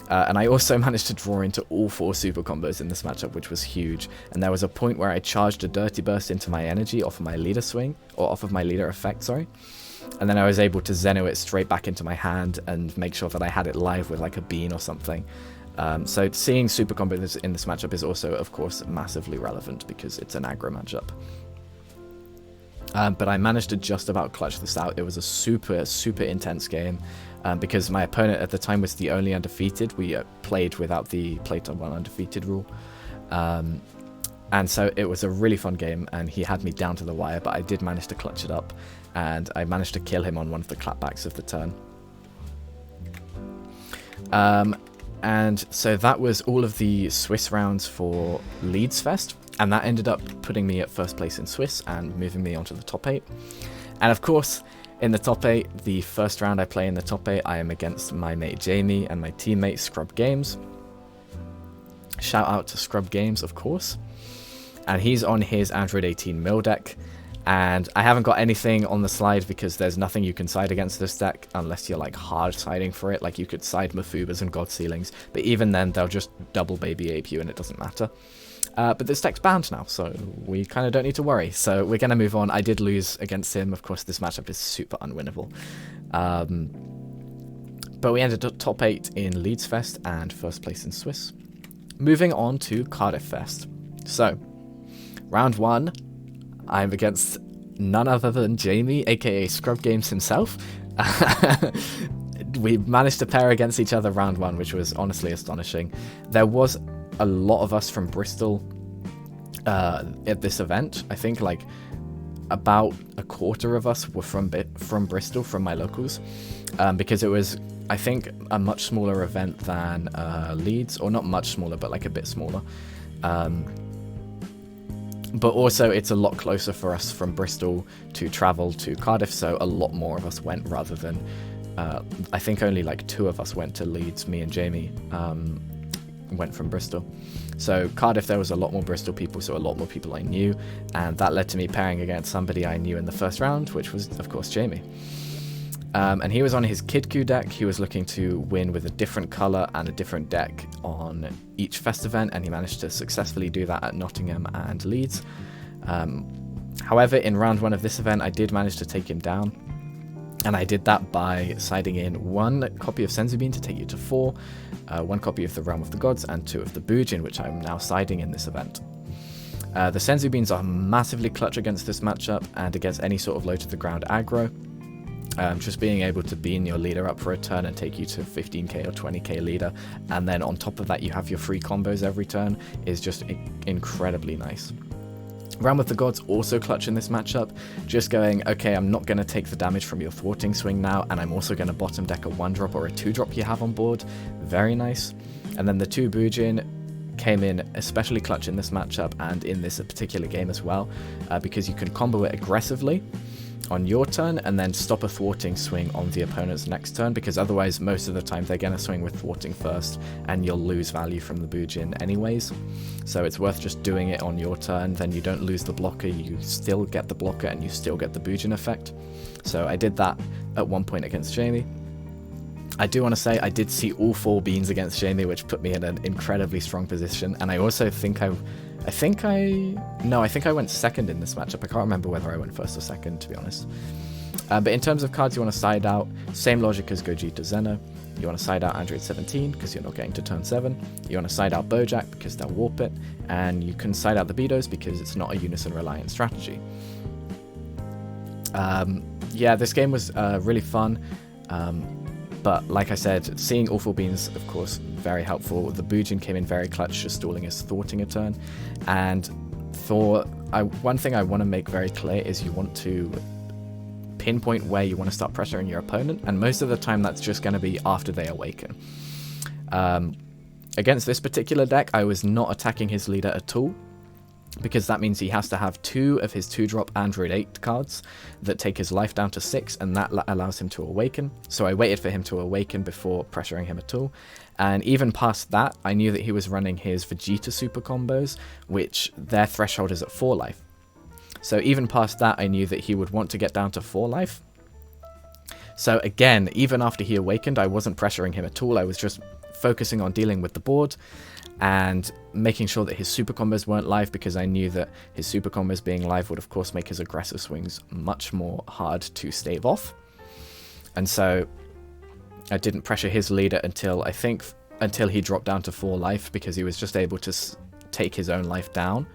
And I also managed to draw into all 4 super combos in this matchup, which was huge. And there was a point where I charged a Dirty Burst into my energy off of my leader swing, or off of my leader effect, sorry. And then I was able to Zeno it straight back into my hand and make sure that I had it live with like a bean or something. So seeing super combos in this matchup is also, of course, massively relevant because it's an aggro matchup. But I managed to just about clutch this out. It was a super, super intense game because my opponent at the time was the only undefeated. We played without the play to 1 undefeated rule. And so it was a really fun game, and he had me down to the wire, but I did manage to clutch it up, and I managed to kill him on one of the clapbacks of the turn. And so that was all of the Swiss rounds for Leeds Fest, and that ended up putting me at first place in Swiss and moving me onto the top 8. And of course, in the top 8, the first round I play in the top 8, I am against my mate Jamie and my teammate Scrub Games. Shout out to Scrub Games, of course. And he's on his Android 18 mill deck. And I haven't got anything on the slide because there's nothing you can side against this deck unless you're like hard siding for it. Like you could side Mafubas and God Ceilings, but even then they'll just double baby ape you and it doesn't matter. But this deck's banned now, so we kind of don't need to worry. So we're going to move on. I did lose against him. Of course, this matchup is super unwinnable. But we ended up top 8 in Leeds Fest and first place in Swiss. Moving on to Cardiff Fest. So, round 1, I'm against none other than Jamie, aka Scrub Games himself. We managed to pair against each other round 1, which was honestly astonishing. There was a lot of us from Bristol at this event. I think like about a quarter of us were from Bristol, from my locals, because it was, I think, a much smaller event than Leeds, or not much smaller, but like a bit smaller. But also it's a lot closer for us from Bristol to travel to Cardiff, so a lot more of us went rather than, I think only like 2 of us went to Leeds. Me and Jamie went from Bristol. So Cardiff, there was a lot more Bristol people, so a lot more people I knew, and that led to me pairing against somebody I knew in the first round, which was, of course, Jamie. And he was on his Kidku deck. He was looking to win with a different colour and a different deck on each Fest event, and he managed to successfully do that at Nottingham and Leeds. However, in round 1 of this event, I did manage to take him down, and I did that by siding in 1 copy of Senzu to take you to 4, 1 copy of the Realm of the Gods, and 2 of the Bujin, which I'm now siding in this event. The Senzu Beans are massively clutch against this matchup and against any sort of low to the ground aggro. Just being able to bean your leader up for a turn and take you to 15k or 20k leader, and then on top of that you have your free combos every turn, is just incredibly nice. Realm of the Gods also clutch in this matchup, just going, okay, I'm not going to take the damage from your thwarting swing now, and I'm also going to bottom deck a 1-drop or a 2-drop you have on board. Very nice. And then the 2 Bujin came in especially clutch in this matchup and in this particular game as well, because you can combo it aggressively. on your turn, and then stop a thwarting swing on the opponent's next turn, because otherwise most of the time they're going to swing with thwarting first and you'll lose value from the Bujin anyways. So it's worth just doing it on your turn, then you don't lose the blocker, you still get the blocker and you still get the Bujin effect. So I did that at one point against Jamie. I do want to say I did see all 4 beans against Jamie, which put me in an incredibly strong position, and I also think I went second in this matchup. I can't remember whether I went first or second, to be honest. But in terms of cards you want to side out, same logic as Gogeta Zeno. You want to side out Android 17 because you're not getting to turn 7. You want to side out Boujack because they'll warp it. And you can side out the Bedos because it's not a unison reliant strategy. Yeah, this game was really fun. But like I said, seeing all 4 beans, of course, very helpful. The Bujin came in very clutch, just stalling his thwarting a turn. And one thing I want to make very clear is you want to pinpoint where you want to start pressuring your opponent, and most of the time that's just going to be after they awaken. Against this particular deck, I was not attacking his leader at all, because that means he has to have 2 of his 2-drop Android 8 cards that take his life down to 6, and that allows him to awaken. So I waited for him to awaken before pressuring him at all. And even past that, I knew that he was running his Vegeta super combos, which their threshold is at 4 life. So even past that, I knew that he would want to get down to 4 life. So again, even after he awakened, I wasn't pressuring him at all. I was just focusing on dealing with the board and making sure that his super combos weren't live, because I knew that his super combos being live would of course make his aggressive swings much more hard to stave off. And so I didn't pressure his leader until he dropped down to 4 life, because he was just able to take his own life down.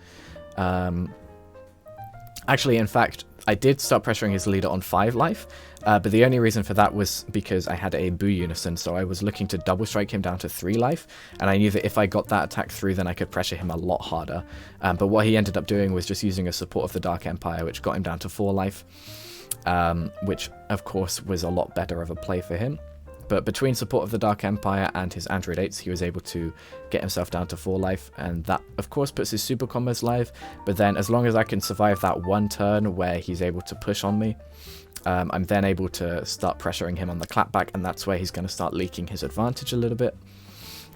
Actually, in fact, I did start pressuring his leader on 5 life, but the only reason for that was because I had a Boo Unison, so I was looking to double strike him down to 3 life, and I knew that if I got that attack through, then I could pressure him a lot harder. But what he ended up doing was just using a support of the Dark Empire, which got him down to 4 life, which of course was a lot better of a play for him. But between support of the Dark Empire and his Android 8s, he was able to get himself down to 4 life, and that of course puts his super combos live. But then as long as I can survive that one turn where he's able to push on me, I'm then able to start pressuring him on the clapback, and that's where he's going to start leaking his advantage a little bit.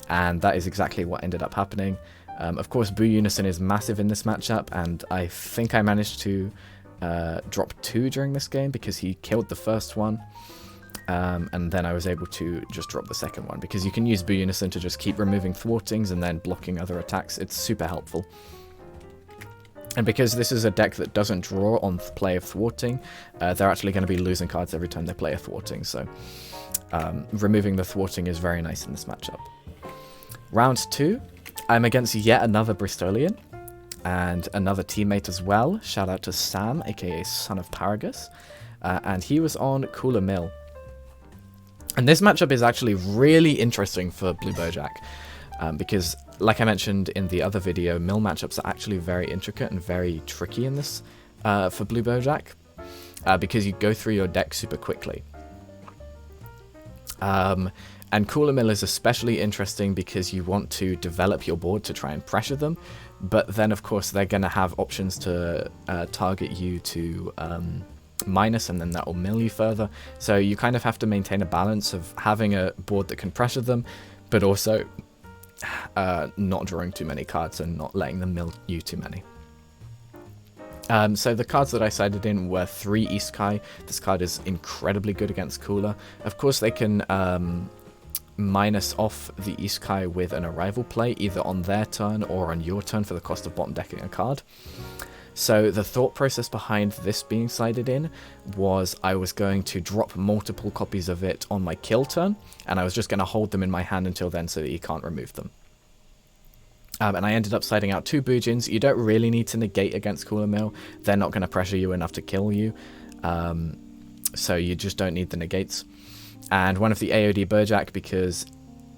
And that is exactly what ended up happening. Of course, Boo Unison is massive in this matchup, and I think I managed to drop 2 during this game because he killed the first one. And then I was able to just drop the second one, because you can use Boo Unison to just keep removing thwartings and then blocking other attacks. It's super helpful. And because this is a deck that doesn't draw on play of thwarting, they're actually going to be losing cards every time they play a thwarting, so removing the thwarting is very nice in this matchup. Round 2, I'm against yet another Bristolian, and another teammate as well. Shout out to Sam, aka Son of Paragus, and he was on Cooler Mill. And this matchup is actually really interesting for Blue Boujack, because, like I mentioned in the other video, mill matchups are actually very intricate and very tricky in this for Blue Boujack, because you go through your deck super quickly. And Cooler Mill is especially interesting because you want to develop your board to try and pressure them, but then of course they're going to have options to target you to minus, and then that will mill you further. So you kind of have to maintain a balance of having a board that can pressure them, but also not drawing too many cards and not letting them mill you too many. So the cards that I sided in were 3 Isekai. This card is incredibly good against Cooler. Of course they can minus off the Isekai with an arrival play, either on their turn or on your turn for the cost of bottom decking a card. So the thought process behind this being sided in was I was going to drop multiple copies of it on my kill turn, and I was just going to hold them in my hand until then so that you can't remove them. And I ended up siding out 2 Bujins. You don't really need to negate against Cooler Mill. They're not going to pressure you enough to kill you, so you just don't need the negates. And one of the AOD Boujack, because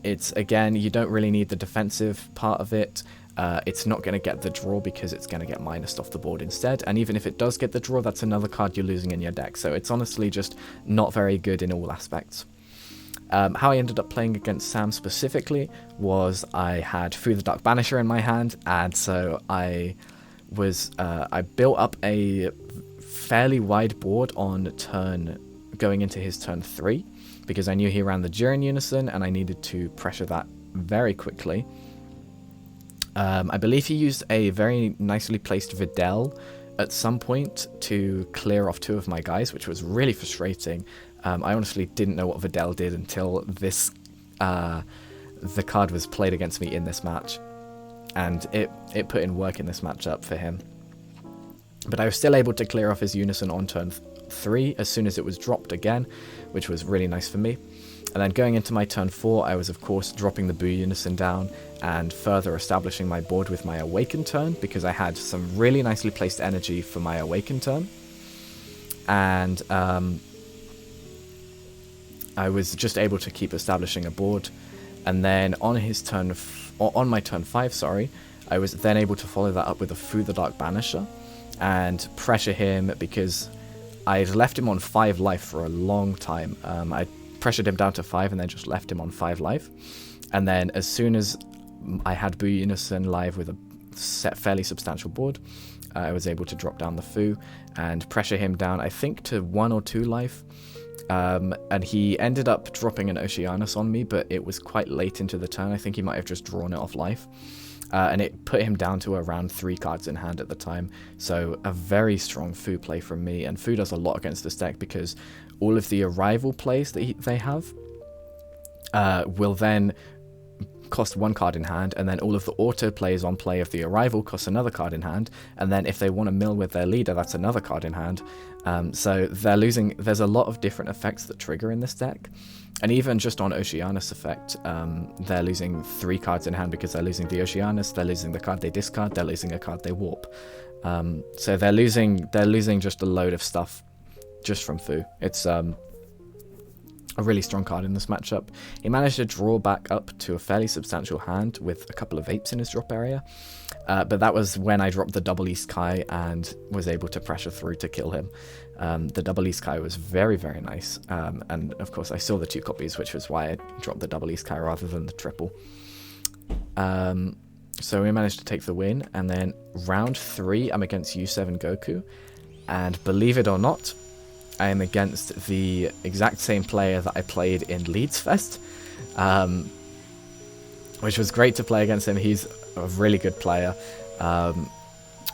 it's, again, you don't really need the defensive part of it. It's not going to get the draw because it's going to get minused off the board instead, and even if it does get the draw, that's another card you're losing in your deck, so it's honestly just not very good in all aspects. How I ended up playing against Sam specifically was I had Fu the Dark Banisher in my hand, and so I built up a fairly wide board on going into his turn 3, because I knew he ran the Jiren Unison and I needed to pressure that very quickly. I believe he used a very nicely placed Videl at some point to clear off 2 of my guys, which was really frustrating. I honestly didn't know what Videl did until this the card was played against me in this match, and it put in work in this matchup for him. But I was still able to clear off his Unison on turn 3 as soon as it was dropped again, which was really nice for me. And then going into my turn 4, I was of course dropping the Boo Unison down and further establishing my board with my Awaken turn, because I had some really nicely placed energy for my Awaken turn. And I was just able to keep establishing a board. And then on his turn, on my turn 5, sorry, I was then able to follow that up with a Fu the Dark Banisher and pressure him, because I'd left him on 5 life for a long time. I pressured him down to 5 and then just left him on 5 life. And then as soon as I had Boo Unison live with a fairly substantial board, I was able to drop down the Fu and pressure him down, I think, to 1 or 2 life. And he ended up dropping an Oceanus on me, but it was quite late into the turn. I think he might have just drawn it off life. And it put him down to around 3 cards in hand at the time. So a very strong Fu play from me. And Fu does a lot against this deck, because all of the arrival plays that they have will then cost 1 card in hand, and then all of the auto plays on play of the arrival cost another card in hand, and then if they want to mill with their leader, that's another card in hand. So they're losing. There's a lot of different effects that trigger in this deck, and even just on Oceanus effect, they're losing 3 cards in hand because they're losing the Oceanus, they're losing the card they discard, they're losing a card they warp. So they're losing just a load of stuff just from Fu. It's a really strong card in this matchup. He managed to draw back up to a fairly substantial hand with a couple of apes in his drop area, but that was when I dropped the double East Kai and was able to pressure through to kill him. The double East Kai was very, very nice, and of course I saw the 2 copies, which was why I dropped the double East Kai rather than the triple. So we managed to take the win, and then round 3 I'm against U7 Goku, and believe it or not, I am against the exact same player that I played in Leeds Fest, which was great to play against him. He's a really good player.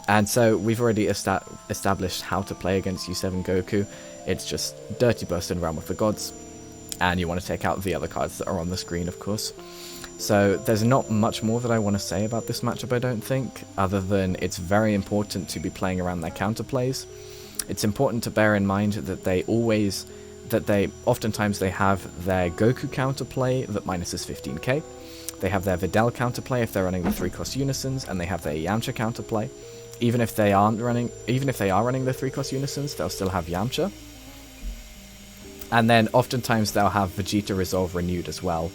And so we've already established how to play against U7 Goku. It's just Dirty Burst and Realm of the Gods, and you want to take out the other cards that are on the screen, of course. So there's not much more that I want to say about this matchup, I don't think, other than it's very important to be playing around their counterplays. It's important to bear in mind that oftentimes they have their Goku counterplay that minuses 15k. They have their Videl counterplay if they're running the 3-cost Unisons, and they have their Yamcha counterplay. Even if they are running the 3-cost Unisons, they'll still have Yamcha. And then oftentimes they'll have Vegeta Resolve Renewed as well,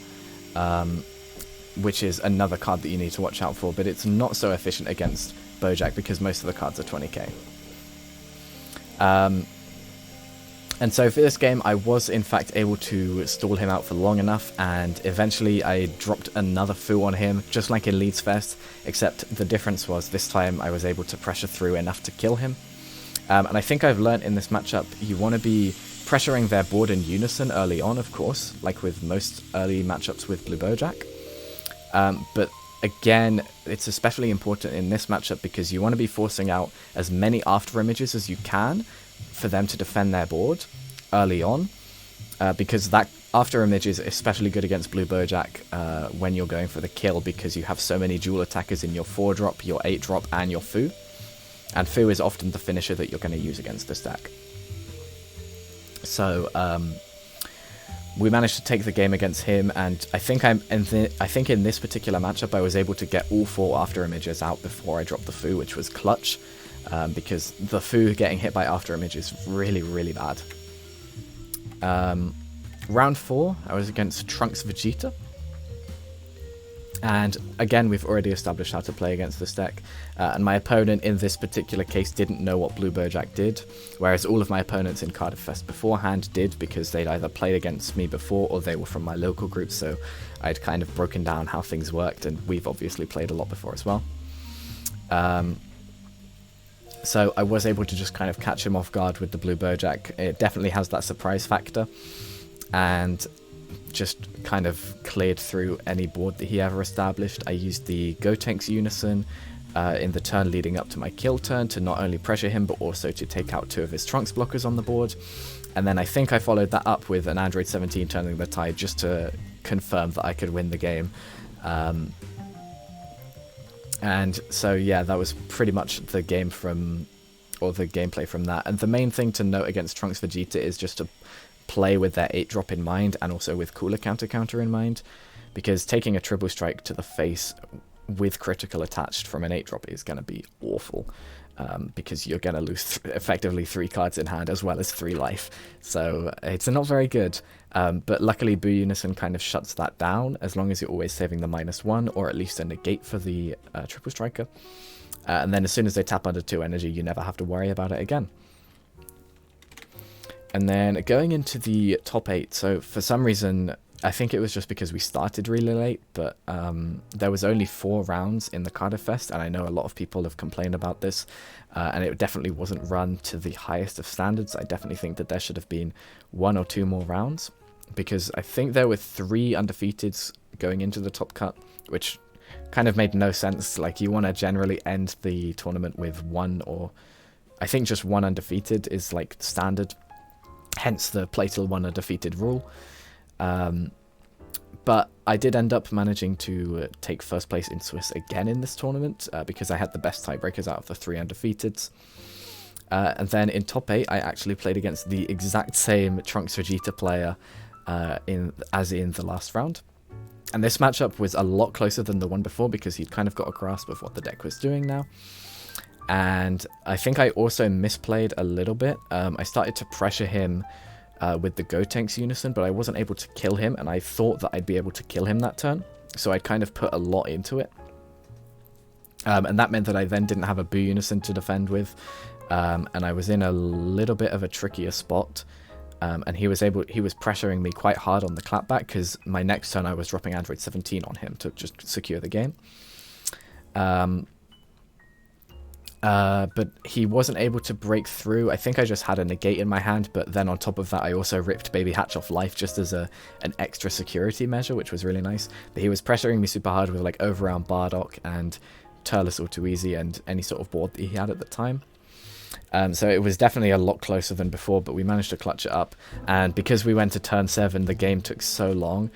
which is another card that you need to watch out for, but it's not so efficient against Boujack because most of the cards are 20k. And so for this game, I was in fact able to stall him out for long enough, and eventually I dropped another Fu on him, just like in Leeds Fest, except the difference was this time I was able to pressure through enough to kill him. And I think I've learnt in this matchup, you want to be pressuring their board in unison early on, of course, like with most early matchups with Blue Boujack. But again, it's especially important in this matchup because you want to be forcing out as many after images as you can for them to defend their board early on, because that after image is especially good against Blue Boujack when you're going for the kill, because you have so many dual attackers in your 4-drop, your 8-drop, and your Fu. And Fu is often the finisher that you're going to use against this deck. So we managed to take the game against him, and I think in this particular matchup I was able to get all 4 after images out before I dropped the Fu, which was clutch, because the Fu getting hit by after image is really, really bad. Round 4, I was against Trunks Vegeta. And again, we've already established how to play against this deck, and my opponent in this particular case didn't know what Blue Boujack did, whereas all of my opponents in Cardiff Fest beforehand did, because they'd either played against me before or they were from my local group, so I'd kind of broken down how things worked, and we've obviously played a lot before as well. So I was able to just kind of catch him off guard with the blue Boujack. It definitely has that surprise factor, and just kind of cleared through any board that he ever established. I used the Gotenks Unison in the turn leading up to my kill turn to not only pressure him, but also to take out 2 of his Trunks blockers on the board. And then I think I followed that up with an Android 17 turning the tide just to confirm that I could win the game. And so yeah, that was pretty much the game or the gameplay from that. And the main thing to note against Trunks Vegeta is just to play with their 8-drop in mind, and also with cooler counter in mind, because taking a triple strike to the face with critical attached from an 8-drop is going to be awful, because you're going to lose effectively 3 cards in hand as well as 3 life. So it's not very good. But luckily Boo Unison kind of shuts that down, as long as you're always saving the -1 or at least a negate for the triple striker. And then as soon as they tap under 2 energy, you never have to worry about it again. And then going into the top 8, so for some reason, I think it was just because we started really late, but there was only 4 rounds in the Cardiff Fest, and I know a lot of people have complained about this, and it definitely wasn't run to the highest of standards. I definitely think that there should have been 1 or 2 more rounds, because I think there were 3 undefeateds going into the top cut, which kind of made no sense. Like, you want to generally end the tournament with 1, or I think just 1 undefeated is like standard, hence the play till 1 undefeated rule. But I did end up managing to take first place in Swiss again in this tournament, because I had the best tiebreakers out of the 3 undefeateds. And then in top 8, I actually played against the exact same Trunks Vegeta player as in the last round. And this matchup was a lot closer than the one before, because he'd kind of got a grasp of what the deck was doing now. And I think I also misplayed a little bit. I started to pressure him with the Gotenks Unison, but I wasn't able to kill him, and I thought that I'd be able to kill him that turn. So I'd kind of put a lot into it. And that meant that I then didn't have a Boo Unison to defend with. And I was in a little bit of a trickier spot. And he was pressuring me quite hard on the clapback, because my next turn I was dropping Android 17 on him to just secure the game. But he wasn't able to break through. I think I just had a negate in my hand, but then on top of that I also ripped Baby Hatch off life just as an extra security measure, which was really nice. But he was pressuring me super hard with like Overround Bardock and Turles All Too Easy and any sort of board that he had at the time. So it was definitely a lot closer than before, but we managed to clutch it up. And because we went to turn 7, the game took so long.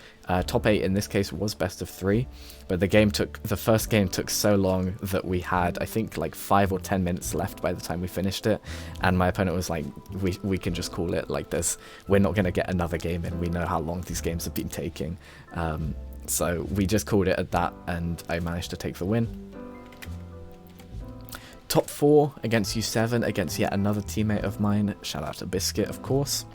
Top 8 in this case was best of 3, but the first game took so long that we had, I think, like 5 or 10 minutes left by the time we finished it. And my opponent was like, we can just call it like this. We're not going to get another game in. We know how long these games have been taking. So we just called it at that, and I managed to take the win. Top 4 against U7, against yet another teammate of mine. Shout out to Biscuit, of course.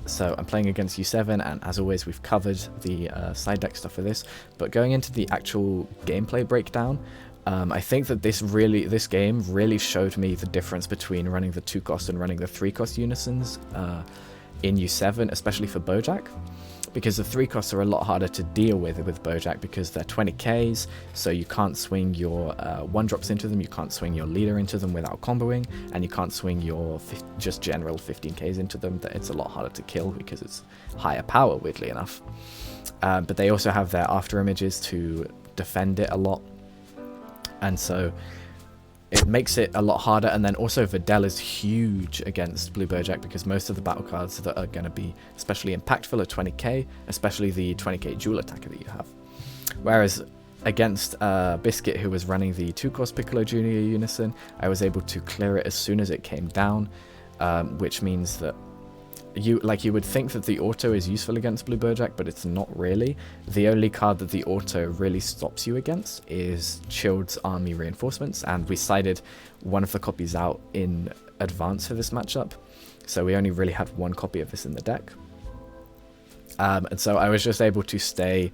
So I'm playing against U7, and as always, we've covered the side deck stuff for this. But going into the actual gameplay breakdown, I think that this game really showed me the difference between running the 2-cost and running the 3-cost Unisons in U7, especially for Boujack. Because the 3-costs are a lot harder to deal with Boujack, because they're 20Ks, so you can't swing your 1-drops into them, you can't swing your leader into them without comboing, and you can't swing your just general 15Ks into them. It's a lot harder to kill because it's higher power, weirdly enough. But they also have their after images to defend it a lot, and so it makes it a lot harder. And then also Videl is huge against Blue Boujack, because most of the battle cards that are going to be especially impactful are 20k, especially the 20k dual attacker that you have. Whereas against Biscuit, who was running the 2-cost Piccolo Junior Unison, I was able to clear it as soon as it came down, which means that you would think that the auto is useful against Blue Boujack, but it's not really. The only card that the auto really stops you against is Chilled's Army Reinforcements, and we sided one of the copies out in advance for this matchup, so we only really had 1 copy of this in the deck. And so I was just able to stay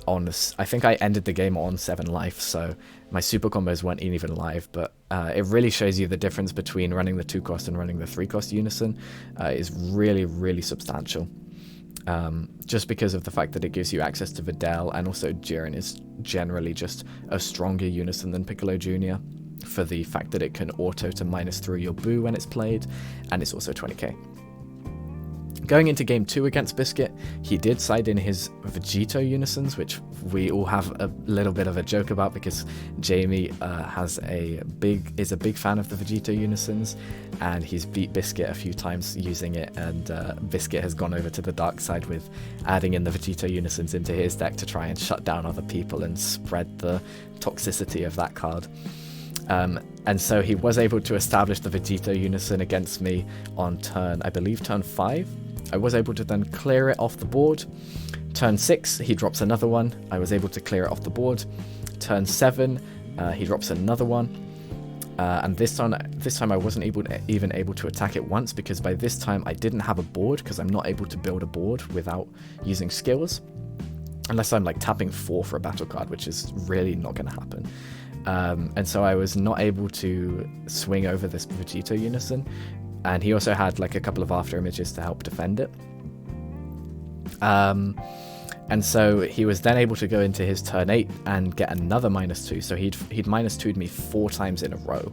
on, I think I ended the game on 7 life, so my super combos weren't even live, but it really shows you the difference between running the 2-cost and running the 3-cost Unison is really, really substantial. Just because of the fact that it gives you access to Videl, and also Jiren is generally just a stronger Unison than Piccolo Jr. for the fact that it can auto to -3 your Boo when it's played, and it's also 20k. Going into game 2 against Biscuit, he did side in his Vegeta unisons, which we all have a little bit of a joke about because Jamie is a big fan of the Vegeta unisons, and he's beat Biscuit a few times using it, and Biscuit has gone over to the dark side with adding in the Vegeta unisons into his deck to try and shut down other people and spread the toxicity of that card. And so he was able to establish the Vegeta unison against me on I believe turn 5. I was able to then clear it off the board. Turn 6, he drops another one. I was able to clear it off the board. Turn 7, he drops another one. And this time I wasn't even able to attack it once, because by this time I didn't have a board, because I'm not able to build a board without using skills. Unless I'm like tapping 4 for a battle card, which is really not going to happen. And so I was not able to swing over this Vegeta unison. And he also had like a couple of after images to help defend it. And so he was then able to go into his turn 8 and get another -2. So he'd -2'd me 4 times in a row.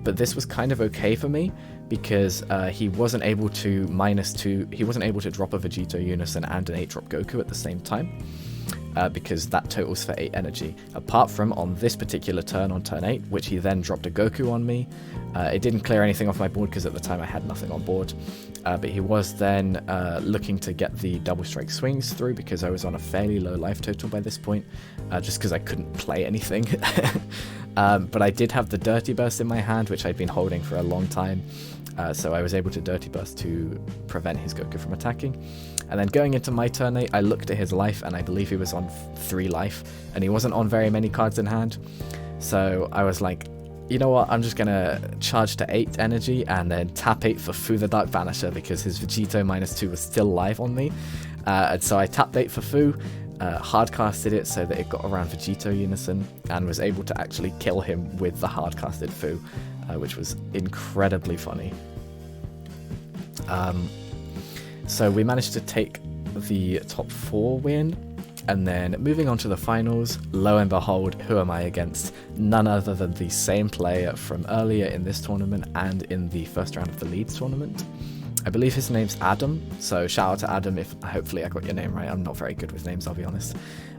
But this was kind of okay for me because he wasn't able to he wasn't able to drop a Vegeta unison and an 8-drop Goku at the same time. Because that totals for 8 energy. Apart from on this particular turn, on turn 8, which he then dropped a Goku on me. It didn't clear anything off my board because at the time I had nothing on board. But he was then looking to get the double strike swings through because I was on a fairly low life total by this point, just because I couldn't play anything. But I did have the Dirty Burst in my hand, which I'd been holding for a long time. So I was able to Dirty Burst to prevent his Goku from attacking. And then going into my turn 8, I looked at his life, and I believe he was on 3 life, and he wasn't on very many cards in hand. So I was like, you know what, I'm just going to charge to 8 energy, and then tap 8 for Fu the Dark Vanisher, because his Vegito -2 was still live on me. And so I tapped 8 for Fu, hardcasted it so that it got around Vegito Unison, and was able to actually kill him with the hardcasted Fu, which was incredibly funny. So we managed to take the top 4 win, and then moving on to the finals, lo and behold, who am I against? None other than the same player from earlier in this tournament and in the first round of the Leeds tournament. I believe his name's Adam, so shout out to Adam if hopefully I got your name right. I'm not very good with names, I'll be honest.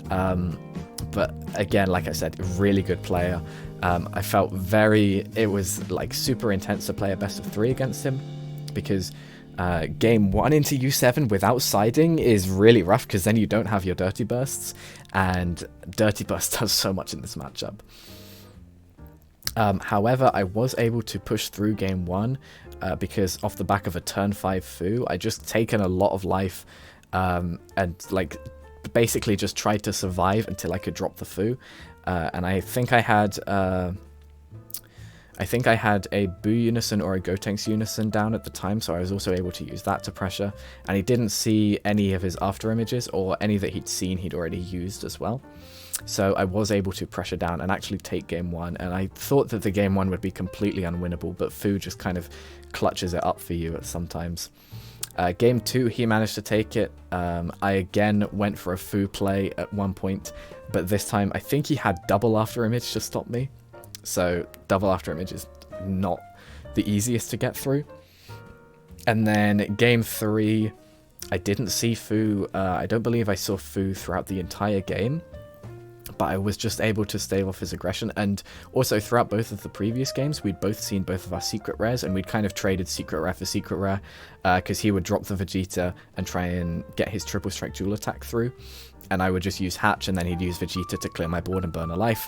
But again, like I said, really good player. I felt it was like super intense to play a best of 3 against him, because game 1 into U7 without siding is really rough, because then you don't have your Dirty Bursts, and Dirty Burst does so much in this matchup. However, I was able to push through game 1 because off the back of a turn 5 Fu, I just taken a lot of life and like basically just tried to survive until I could drop the Fu. And I think I had a Boo Unison or a Gotenks Unison down at the time, so I was also able to use that to pressure. And he didn't see any of his after images, or any that he'd seen he'd already used as well. So I was able to pressure down and actually take game 1, and I thought that the game 1 would be completely unwinnable, but Fu just kind of clutches it up for you at sometimes. Game 2, he managed to take it. I again went for a Fu play at one point, but this time I think he had double after image to stop me. So double after image is not the easiest to get through. And then game 3, I didn't see Fu. I don't believe I saw Fu throughout the entire game, but I was just able to stave off his aggression. And also throughout both of the previous games, we'd both seen both of our secret rares, and we'd kind of traded secret rare for secret rare, because he would drop the Vegeta and try and get his triple strike dual attack through, and I would just use Hatch, and then he'd use Vegeta to clear my board and burn a life.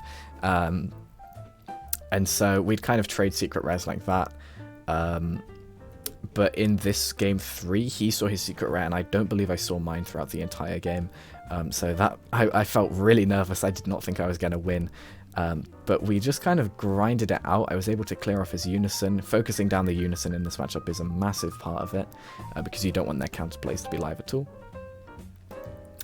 And so we'd kind of trade secret rares like that. But in this game 3, he saw his secret rare, and I don't believe I saw mine throughout the entire game. So that I felt really nervous. I did not think I was going to win. But we just kind of grinded it out. I was able to clear off his Unison. Focusing down the Unison in this matchup is a massive part of it, because you don't want their counterplays to be live at all.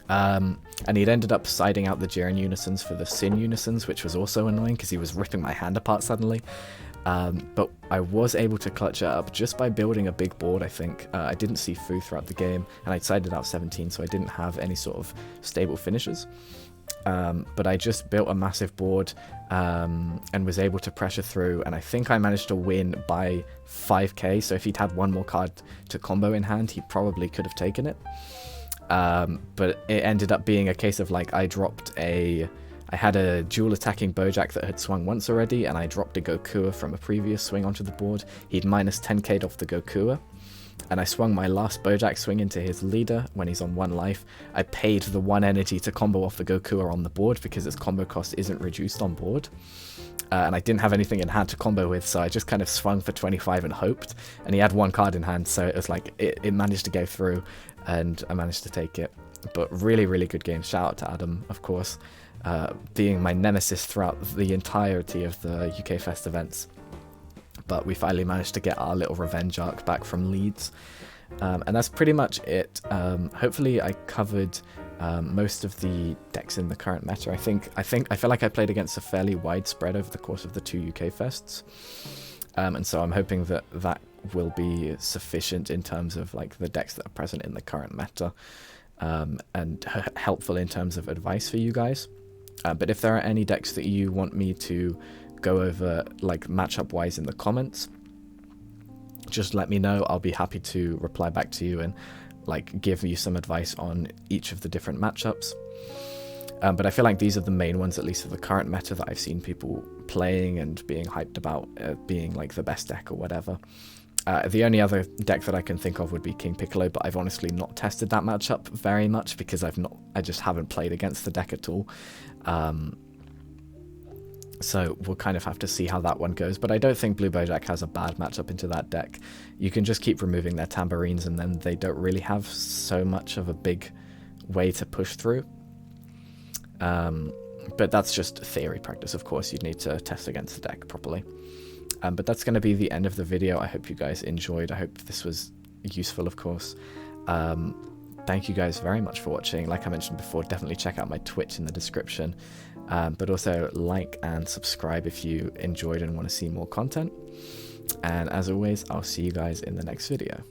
And he'd ended up siding out the Jiren Unisons for the Sin Unisons, which was also annoying because he was ripping my hand apart suddenly. But I was able to clutch it up just by building a big board, I think. I didn't see Fu throughout the game, and I'd sided out 17, so I didn't have any sort of stable finishes. But I just built a massive board and was able to pressure through, and I think I managed to win by 5k, so if he'd had one more card to combo in hand, he probably could have taken it. But it ended up being a case of like I had a dual attacking Boujack that had swung once already, and I dropped a Goku from a previous swing onto the board. He'd minus 10k'd off the Goku, and I swung my last Boujack swing into his leader when he's on 1 life. I paid the 1 energy to combo off the Goku on the board because its combo cost isn't reduced on board. And I didn't have anything in hand to combo with, so I just kind of swung for 25 and hoped. And he had 1 card in hand, so it was like, it managed to go through, and I managed to take it. But really, really good game. Shout out to Adam, of course, being my nemesis throughout the entirety of the UK Fest events. But we finally managed to get our little revenge arc back from Leeds. And that's pretty much it. Hopefully I covered most of the decks in the current meta. I feel like I played against a fairly wide spread over the course of the 2 UK Fests. And so I'm hoping that that will be sufficient in terms of like the decks that are present in the current meta, and helpful in terms of advice for you guys. But if there are any decks that you want me to go over like matchup wise in the comments, just let me know. I'll be happy to reply back to you and like give you some advice on each of the different matchups. But I feel like these are the main ones, at least of the current meta, that I've seen people playing and being hyped about being like the best deck or whatever. The only other deck that I can think of would be King Piccolo, but I've honestly not tested that matchup very much because I just haven't played against the deck at all. So we'll kind of have to see how that one goes, but I don't think Blue Bojack has a bad matchup into that deck. You can just keep removing their tambourines, and then they don't really have so much of a big way to push through. But that's just theory practice, of course. You'd need to test against the deck properly. But that's going to be the end of the video. I hope you guys enjoyed. I hope this was useful, of course. Thank you guys very much for watching. Like I mentioned before, definitely check out my Twitch in the description. But also like and subscribe if you enjoyed and want to see more content. And as always, I'll see you guys in the next video.